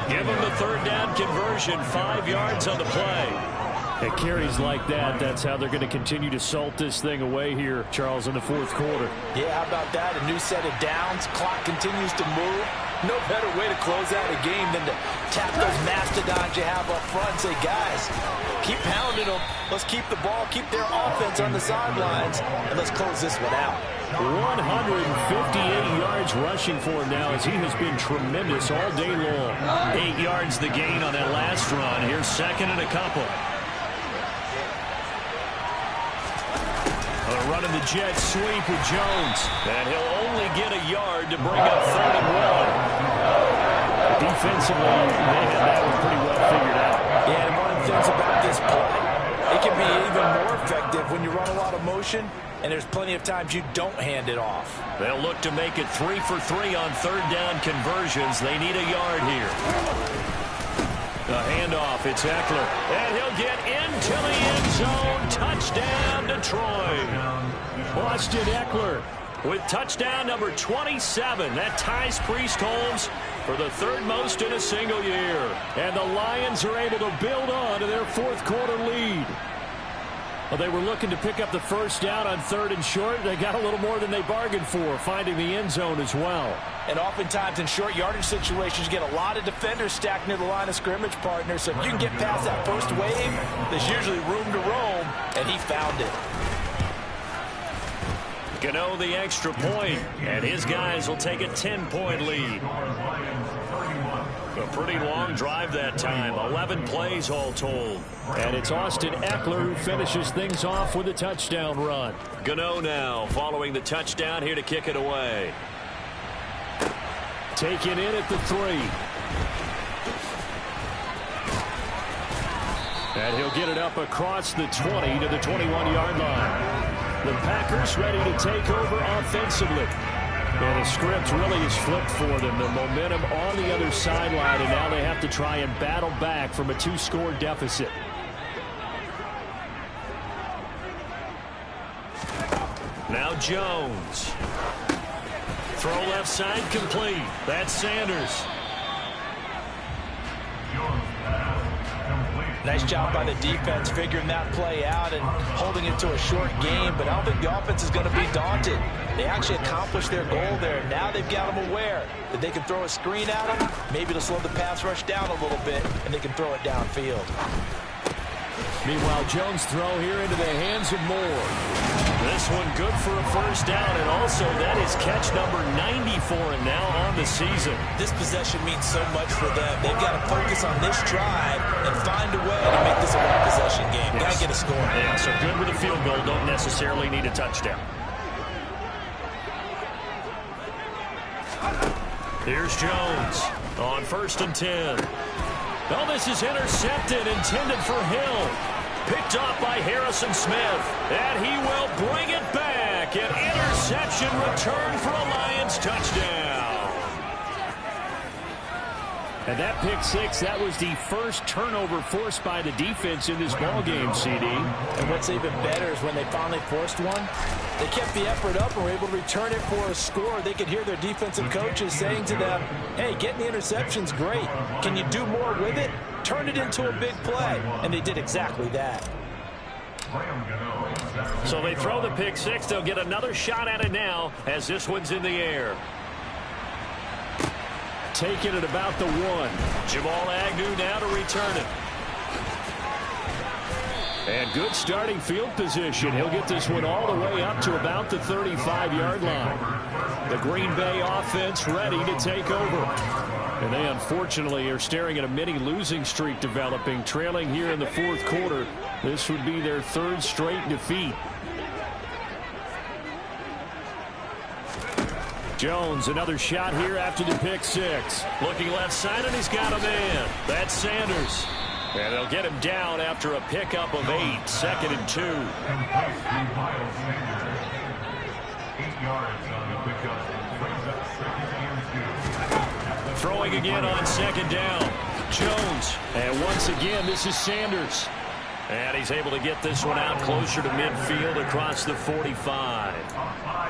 Speaker 6: Give him the 3rd down conversion, 5 yards on the play.
Speaker 3: At carries like that, that's how they're going to continue to salt this thing away here, Charles, in the fourth quarter.
Speaker 4: Yeah, how about that? A new set of downs. Clock continues to move. No better way to close out a game than to tap those mastodons you have up front and say, guys, keep pounding them. Let's keep the ball, keep their offense on the sidelines, and let's close this one out.
Speaker 3: 158 yards rushing for him now as he has been tremendous all day long.
Speaker 6: 8 yards the gain on that last run. Here's 2nd and a couple. Running the jet sweep with Jones. And he'll only get a yard to bring up 3rd and 1.
Speaker 3: Defensively, they have that one pretty well figured out.
Speaker 4: Yeah, and one of the things about this play, it can be even more effective when you run a lot of motion, and there's plenty of times you don't hand it off.
Speaker 6: They'll look to make it 3 for 3 on 3rd down conversions. They need a yard here. The handoff, it's Eckler. And he'll get into the end zone. Touchdown, Detroit.
Speaker 3: Austin Eckler
Speaker 6: with touchdown number 27. That ties Priest Holmes for the 3rd most in a single year.
Speaker 3: And the Lions are able to build on to their fourth quarter lead. Well, they were looking to pick up the first down on 3rd and short. They got a little more than they bargained for, finding the end zone as well.
Speaker 4: And oftentimes in short yardage situations, you get a lot of defenders stacked near the line of scrimmage, partner. So if you can get past that first wave, there's usually room to roam, and he found it.
Speaker 6: Gano the extra point, and his guys will take a 10-point lead. A pretty long drive that time. 11 plays all told.
Speaker 3: And it's Austin Eckler who finishes things off with a touchdown run.
Speaker 6: Gano now following the touchdown here to kick it away.
Speaker 3: Taken in at the 3. And he'll get it up across the 20 to the 21-yard line. The Packers ready to take over offensively. And the script really is flipped for them. The momentum on the other sideline, and now they have to try and battle back from a 2-score deficit.
Speaker 6: Now Jones. Throw left side complete. That's Sanders.
Speaker 4: Nice job by the defense figuring that play out and holding it to a short game, but I don't think the offense is going to be daunted. They actually accomplished their goal there. Now they've got them aware that they can throw a screen at them, maybe to slow the pass rush down a little bit, and they can throw it downfield.
Speaker 3: Meanwhile, Jones' throw here into the hands of Moore.
Speaker 6: This one good for a first down, and also that is catch number 94 and now on the season.
Speaker 4: This possession means so much for them. They've got to focus on this drive and find a way to make this a one-possession game. Got to get a score.
Speaker 6: Yeah, so good with a field goal. Don't necessarily need a touchdown. Here's Jones on 1st and 10. Oh, this is intercepted, intended for Hill. Picked off by Harrison Smith. And he will bring it back. An interception return for a Lions touchdown.
Speaker 3: And that pick six, that was the first turnover forced by the defense in this ballgame, CD.
Speaker 4: And what's even better is when they finally forced one, they kept the effort up and were able to return it for a score. They could hear their defensive coaches saying to them, hey, getting the interception's great. Can you do more with it? Turn it into a big play. And they did exactly that.
Speaker 6: So they throw the pick six. They'll get another shot at it now as this one's in the air.
Speaker 3: Taking it about the 1.
Speaker 6: Jamal Agnew now to return it.
Speaker 3: And good starting field position. He'll get this one all the way up to about the 35-yard line. The Green Bay offense ready to take over. And they unfortunately are staring at a mini losing streak developing, trailing here in the 4th quarter. This would be their 3rd straight defeat. Jones, another shot here after the pick six.
Speaker 6: Looking left side, and he's got a man. That's Sanders. And they'll get him down after a pickup of 8. 2nd and 2.
Speaker 8: 8 yards on the pickup. Brings up 2nd and 2.
Speaker 6: Throwing again on 2nd down. Jones.
Speaker 3: And once again, this is Sanders.
Speaker 6: And he's able to get this one out closer to midfield across the 45.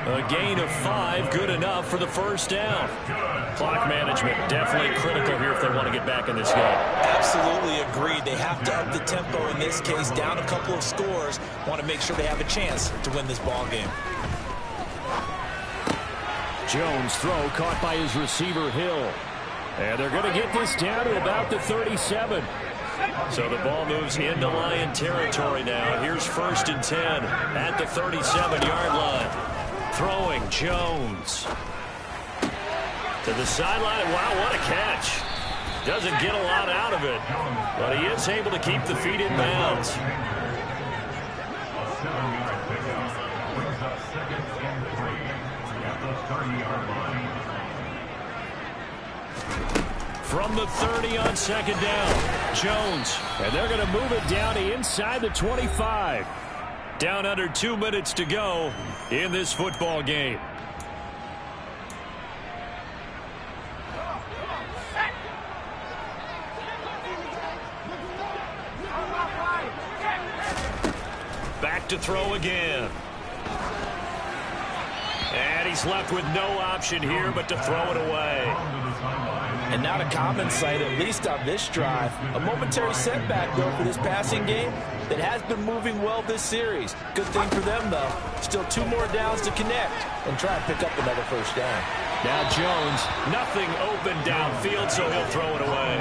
Speaker 6: A gain of 5, good enough for the first down. Clock management definitely critical here if they want to get back in this game.
Speaker 4: Absolutely agreed. They have to up the tempo in this case, down a couple of scores. Want to make sure they have a chance to win this ball game.
Speaker 3: Jones' throw caught by his receiver Hill. And they're going to get this down to about the 37.
Speaker 6: So the ball moves into Lion territory now. Here's 1st and 10 at the 37-yard line. Throwing Jones to the sideline. Wow, what a catch. Doesn't get a lot out of it, but he is able to keep the feet in bounds.
Speaker 8: A 7-yard pickup brings up 2nd and 3 at the 30-yard line.
Speaker 6: From the 30 on 2nd down, Jones.
Speaker 3: And they're going to move it down to inside the 25.
Speaker 6: Down under 2 minutes to go in this football game. Back to throw again. And he's left with no option here but to throw it away.
Speaker 4: And not a common sight, at least on this drive. A momentary setback, though, for this passing game that has been moving well this series. Good thing for them, though. Still 2 more downs to connect and try and pick up another first down.
Speaker 6: Now Jones, nothing open downfield, so he'll throw it away.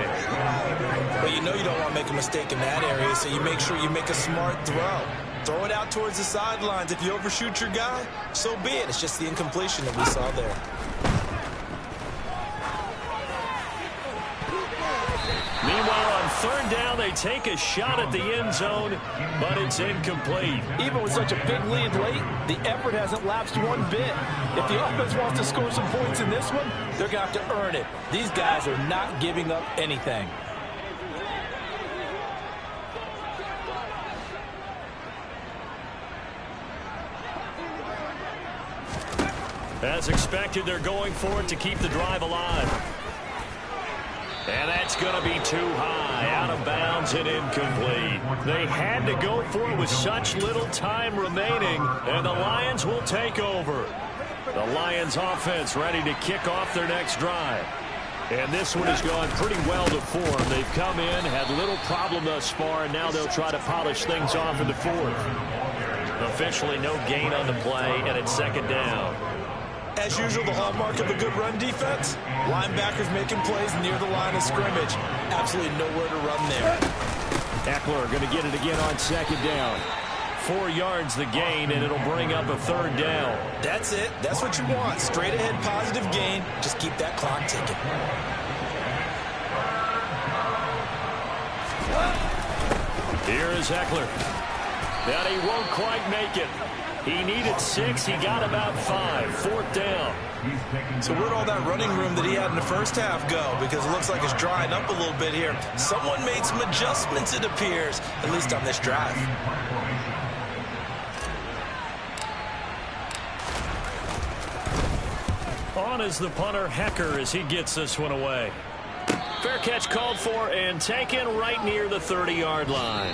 Speaker 4: But you know you don't want to make a mistake in that area, so you make sure you make a smart throw. Throw it out towards the sidelines. If you overshoot your guy, so be it. It's just the incompletion that we saw there.
Speaker 6: Meanwhile, on third down, they take a shot at the end zone, but it's incomplete.
Speaker 4: Even with such a big lead late, the effort hasn't lapsed one bit. If the offense wants to score some points in this one, they're going to have to earn it. These guys are not giving up anything.
Speaker 6: As expected, they're going for it to keep the drive alive. And that's going to be too high, out of bounds and incomplete. They had to go for it with such little time remaining, and the Lions will take over. The Lions offense ready to kick off their next drive. And this one has gone pretty well to form. They've come in, had little problem thus far, and now they'll try to polish things off in the fourth. Officially no gain on the play, and it's second down.
Speaker 4: As usual, the hallmark of a good run defense, linebackers making plays near the line of scrimmage. Absolutely nowhere to run there.
Speaker 3: Eckler going to get it again on second down.
Speaker 6: 4 yards the gain, and it'll bring up a third down.
Speaker 4: That's it. That's what you want. Straight ahead positive gain. Just keep that clock ticking.
Speaker 6: Here is Eckler. But he won't quite make it. He needed 6. He got about 5. Fourth down.
Speaker 4: So where'd all that running room that he had in the first half go? Because it looks like it's drying up a little bit here. Someone made some adjustments, it appears, at least on this drive.
Speaker 6: On is the punter, Hecker, as he gets this one away. Fair catch called for and taken right near the 30-yard line.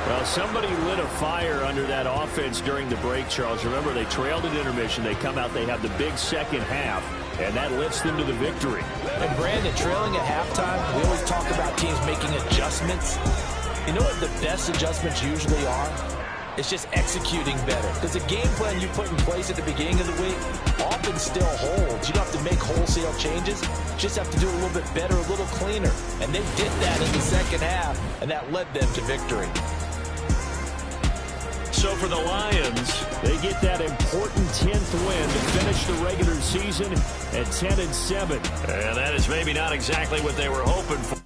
Speaker 3: Well, somebody lit a fire under that offense during the break, Charles. Remember, they trailed at intermission. They come out, they have the big second half, and that lifts them to the victory.
Speaker 4: And Brandon, trailing at halftime, we always talk about teams making adjustments. You know what the best adjustments usually are? It's just executing better. Because the game plan you put in place at the beginning of the week often still holds. You don't have to make wholesale changes. You just have to do it a little bit better, a little cleaner. And they did that in the second half, and that led them to victory.
Speaker 6: So for the Lions,
Speaker 3: they get that important 10th win to finish the regular season at 10-7.
Speaker 6: And that is maybe not exactly what they were hoping for.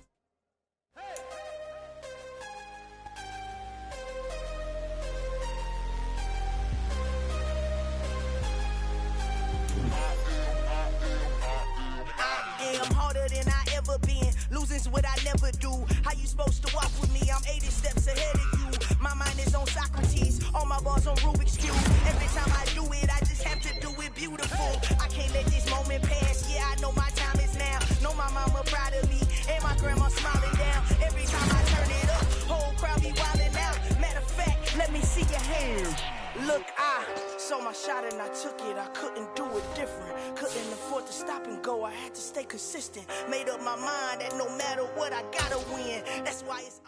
Speaker 9: Losing's what I never do. How you supposed to walk with me? I'm 80 steps ahead of you. My mind is on Socrates, all my balls on Rubik's Cube. Every time I do it, I just have to do it beautiful. I can't let this moment pass. Yeah, I know my time is now. Know my mama proud of me, and my grandma smiling down. Every time I turn it up, whole crowd be wilding out. Matter of fact, let me see your hands. Look, I saw my shot and I took it. I couldn't do it different. Couldn't afford to stop and go. I had to stay consistent. Made up my mind that no matter what, I gotta win. That's why it's...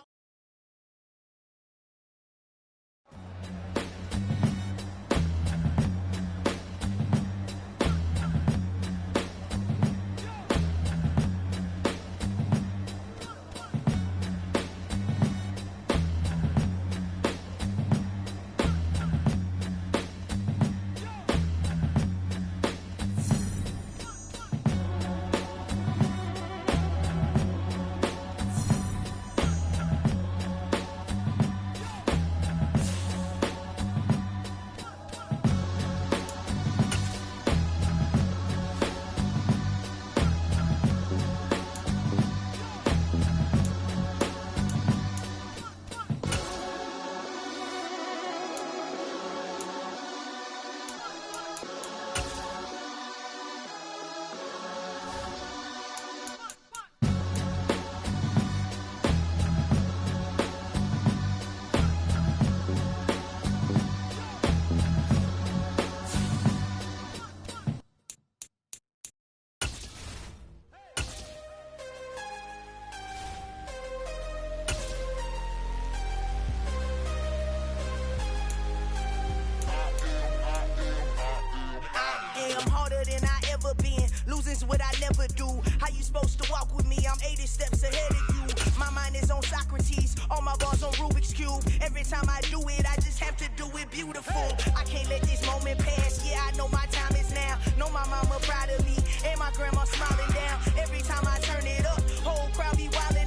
Speaker 9: Losing's what I never do. How you supposed to walk with me? I'm 80 steps ahead of you. My mind is on Socrates, all my balls on Rubik's Cube. Every time I do it, I just have to do it beautiful. I can't let this moment pass. Yeah, I know my time is now. Know my mama proud of me, and my grandma smiling down. Every time I turn it up, whole crowd be wildin'.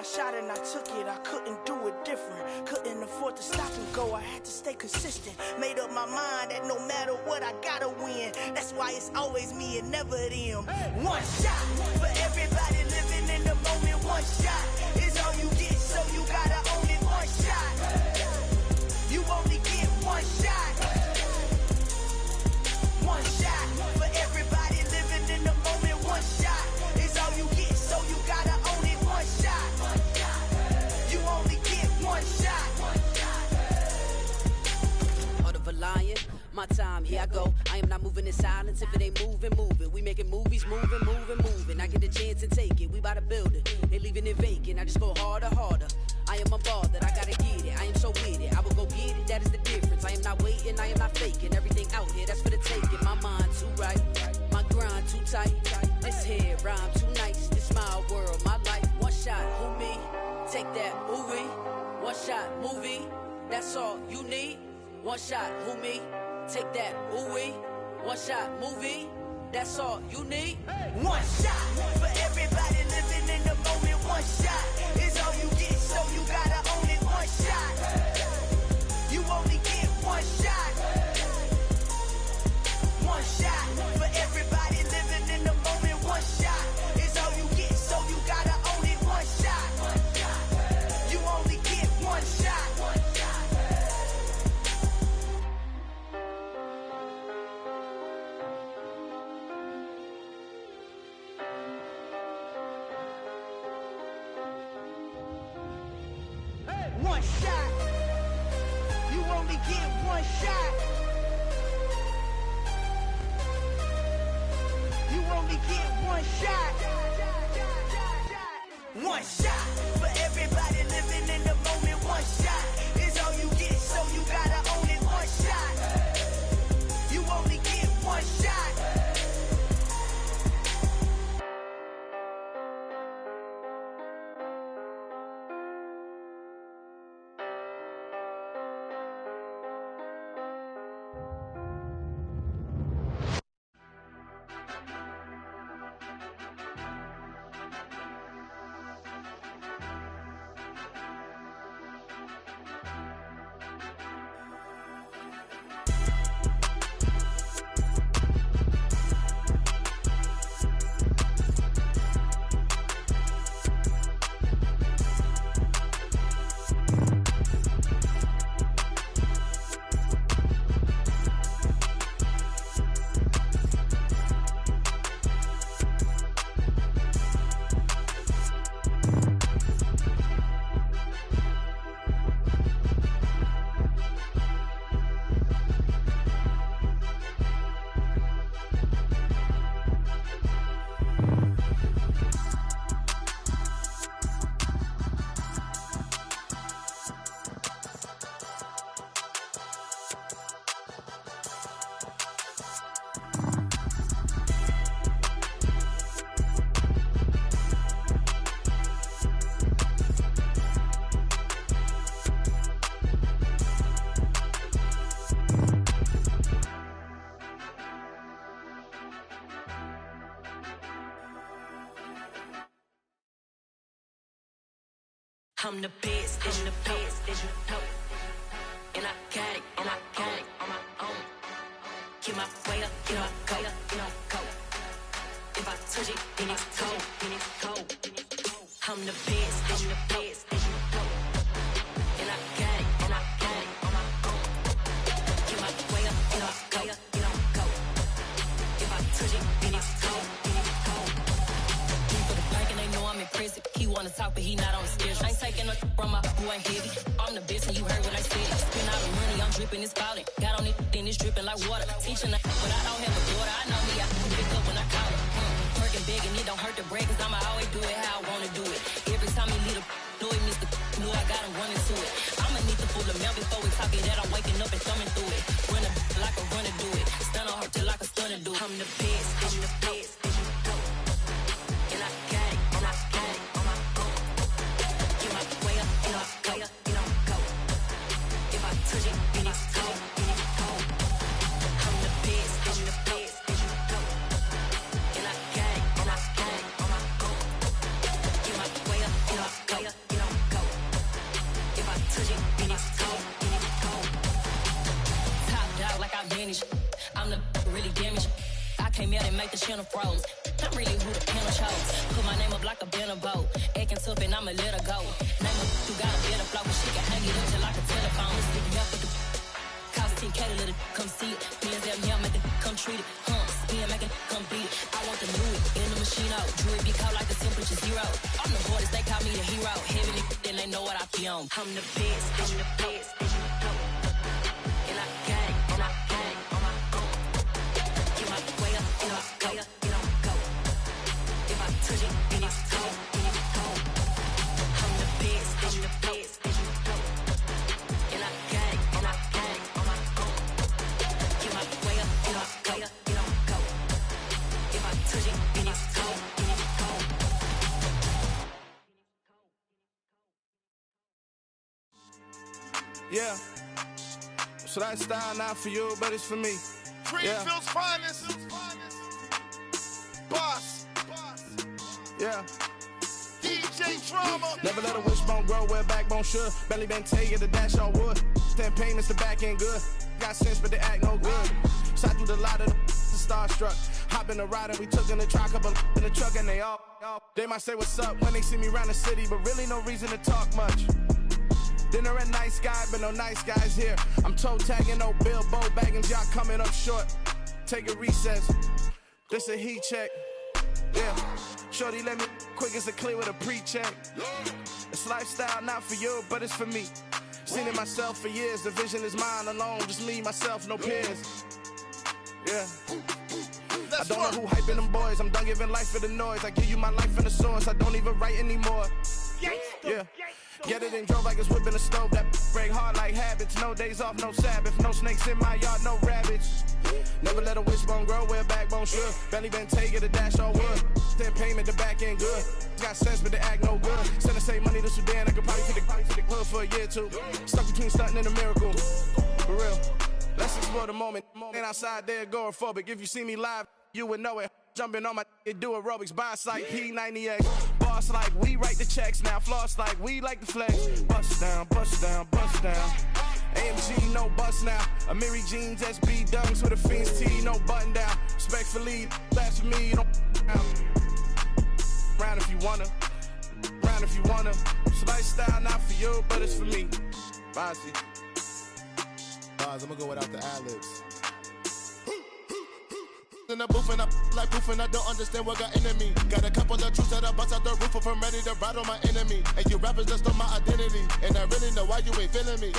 Speaker 9: shot and I took it, I couldn't do it different. Couldn't afford to stop and go, I had to stay consistent. Made up my mind that no matter what, I gotta win. That's why it's always me and never them. One shot for everybody living in the moment. One shot is all you get, so you gotta own it. One shot, you only get one shot. One shot for everybody living in the moment. One shot is all you get, so you gotta own it. One shot, you only get one shot.
Speaker 10: Heart of a lion, my time, here I go. I am not moving in silence. If it ain't moving, moving. We making movies, moving, moving, moving. I get a chance to take it. We bout to build it. They leaving it vacant. I just go harder, harder. I am a ball that I gotta get it. I am so with it. I will go get it. That is the difference. I am not waiting. I am not faking. Everything out here, that's for the taking. My mind too right. My grind too tight. This head rhyme too nice. This my world, my life. One shot, who me? Take that, movie. One shot, movie. That's all you need. One shot, who me? Take that, movie. One shot, movie. That's all you need.
Speaker 9: One shot for everybody living in the moment. One shot is all you get, so you gotta own it. One shot, you only get one shot. One shot for everybody living in the moment. One shot is all you get, so you gotta own it. One shot, you only get one shot. One shot, you only get one shot. You only get one shot. One shot for everybody living in the moment. One shot is all you get, so you gotta own it. One shot, you only get one shot.
Speaker 10: I'm the best, I'm the best, as you know. And I got it, and I got it on my own. Get my weight up, get my go, go. If I touch it, then it's cold, then it's cold. I'm the best, I'm the best, as you know. And I got it, and I got it on my own. Get my weight up, get my go. If I touch it, then it's cold, then it's cold. He for the park and they know I'm impressive. He wanna talk, but he not on the schedule. I ain't taking no from my boy heavy. I'm the best, and you heard what I said. Spend all the money, I'm dripping, it's falling. Got on it, then it's dripping like water. Teaching the but I don't have a daughter. I know me, I can pick up when I call her. Working big, and it don't hurt to break, cause I'ma always do it how I wanna do it. Every time he leave the know he missed the know I got him running to it. I'ma need to pull the milk before we talk it that I'm waking up and thumbing through it. Run a like a runner do it. Stun on her till like a stunner do it. I'm the best, I'm the best, as you know. And I got it, and I got it on my own. Get my way up, and I go. If I touch it, then it's cold, then it's cold. I'm the best, I'm the best, as you know. And I got it, and I got it on my own. Get my way up, and I go. make the channel froze. I'm really who the panel chose. Put my name up like a banner boat. Acting tough and I'ma let her go. Name her who got a better flow, but she can hang it up just like a telephone. Stick up with the cost 10K to let it come see it. Me and them here make it come treat it. Spin make it come beat it. I want the new in the machine out. Drew it be cold like the temperature 0. I'm the hardest, they call me the hero. Heavy then they know what I be on. I'm the best, I'm the best. And I got it, and I got it on my own. Get my way up, and I go, and I go. If I touch it, then it's cold, then it's cold. I'm the best, I'm the best. And I got it, and I got it on my own. Get my way up, and I go, and I go. If I touch it, then it's cold, then it's cold.
Speaker 11: Yeah. So that style not for you, but it's for me.
Speaker 12: Greenfield's finest. Boss.
Speaker 11: Yeah.
Speaker 12: DJ Drama.
Speaker 11: Never let a wishbone grow where backbone should. Belly been taking the dash all wood. 10 payments, the back end good. Got sense, but they act no good. Shot through the lot of the starstruck. Hop in the ride and we took in the truck, couple in the truck, and they all. They might say what's up when they see me around the city, but really no reason to talk much. Dinner at nice guy, but no nice guys here. I'm toe tagging, no Bilbo baggins, y'all coming up short. Take a recess. This a heat check. Yeah. Shorty let me quick as a clear with a pre-check. It's lifestyle not for you, but it's for me. Seen it myself for years. The vision is mine alone. Just me, myself, no peers. Yeah. I don't know who hyping them boys. I'm done giving life for the noise. I give you my life in the source. I don't even write anymore. Yeah. Get it and drove like it's whipping a stove. That break hard like habits. No days off, no Sabbath. No snakes in my yard, no rabbits. Never let a wishbone grow where backbone should. Belly been taking the dash all wood. 10 payment, the back end good. Got sense, but they act no good. Send the same money to Sudan. I could probably take the hood for a year or two. Stuck between stunting and a miracle. For real. Let's explore the moment. Ain't outside there agoraphobic. If you see me live, you would know it. Jumping on my do aerobics, boss like P90X. Boss like we write the checks now. Floss like we like the flex. Bust down, bust down, bust down. AMG, no bust now. Amiri jeans, SB dunks with a Fiends T, no button down. Respectfully, that's for me, you don't round if you wanna. Round if you wanna. It's lifestyle not for you, but it's for me. Bossy.
Speaker 12: Bars, I'm gonna go without the ad-libs. In the booth and I like proof and I don't understand what got into me. Got a couple of truths that I bust out the roof if I'm ready to ride on my enemy. And you rappers just stole my identity, and I really know why you ain't feeling me.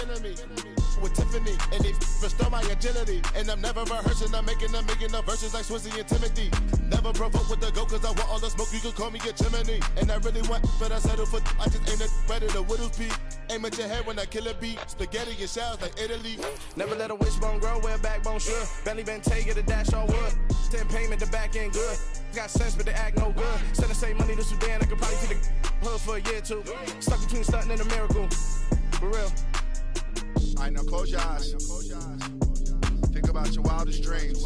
Speaker 12: With Tiffany, and they restore my agility. And I'm never rehearsing, I'm making a million of verses like Swizzy and Timothy. Never provoke with the go, cause I want all the smoke, you can call me a chimney. And I really want, but I settle for, I just ain't ready to whittles peak. Aim at your head when I kill a beat. Spaghetti and shells like Italy.
Speaker 11: Never let a wishbone grow where backbone should. Belly been taking the dash all wood. 10 payment, the back end good. Got sense, but they act no good. Send the same money to Sudan, I could probably take the hood for a year or two. Stuck between stunting and a miracle. For real.
Speaker 12: Alright, now close your eyes. Think about your wildest dreams.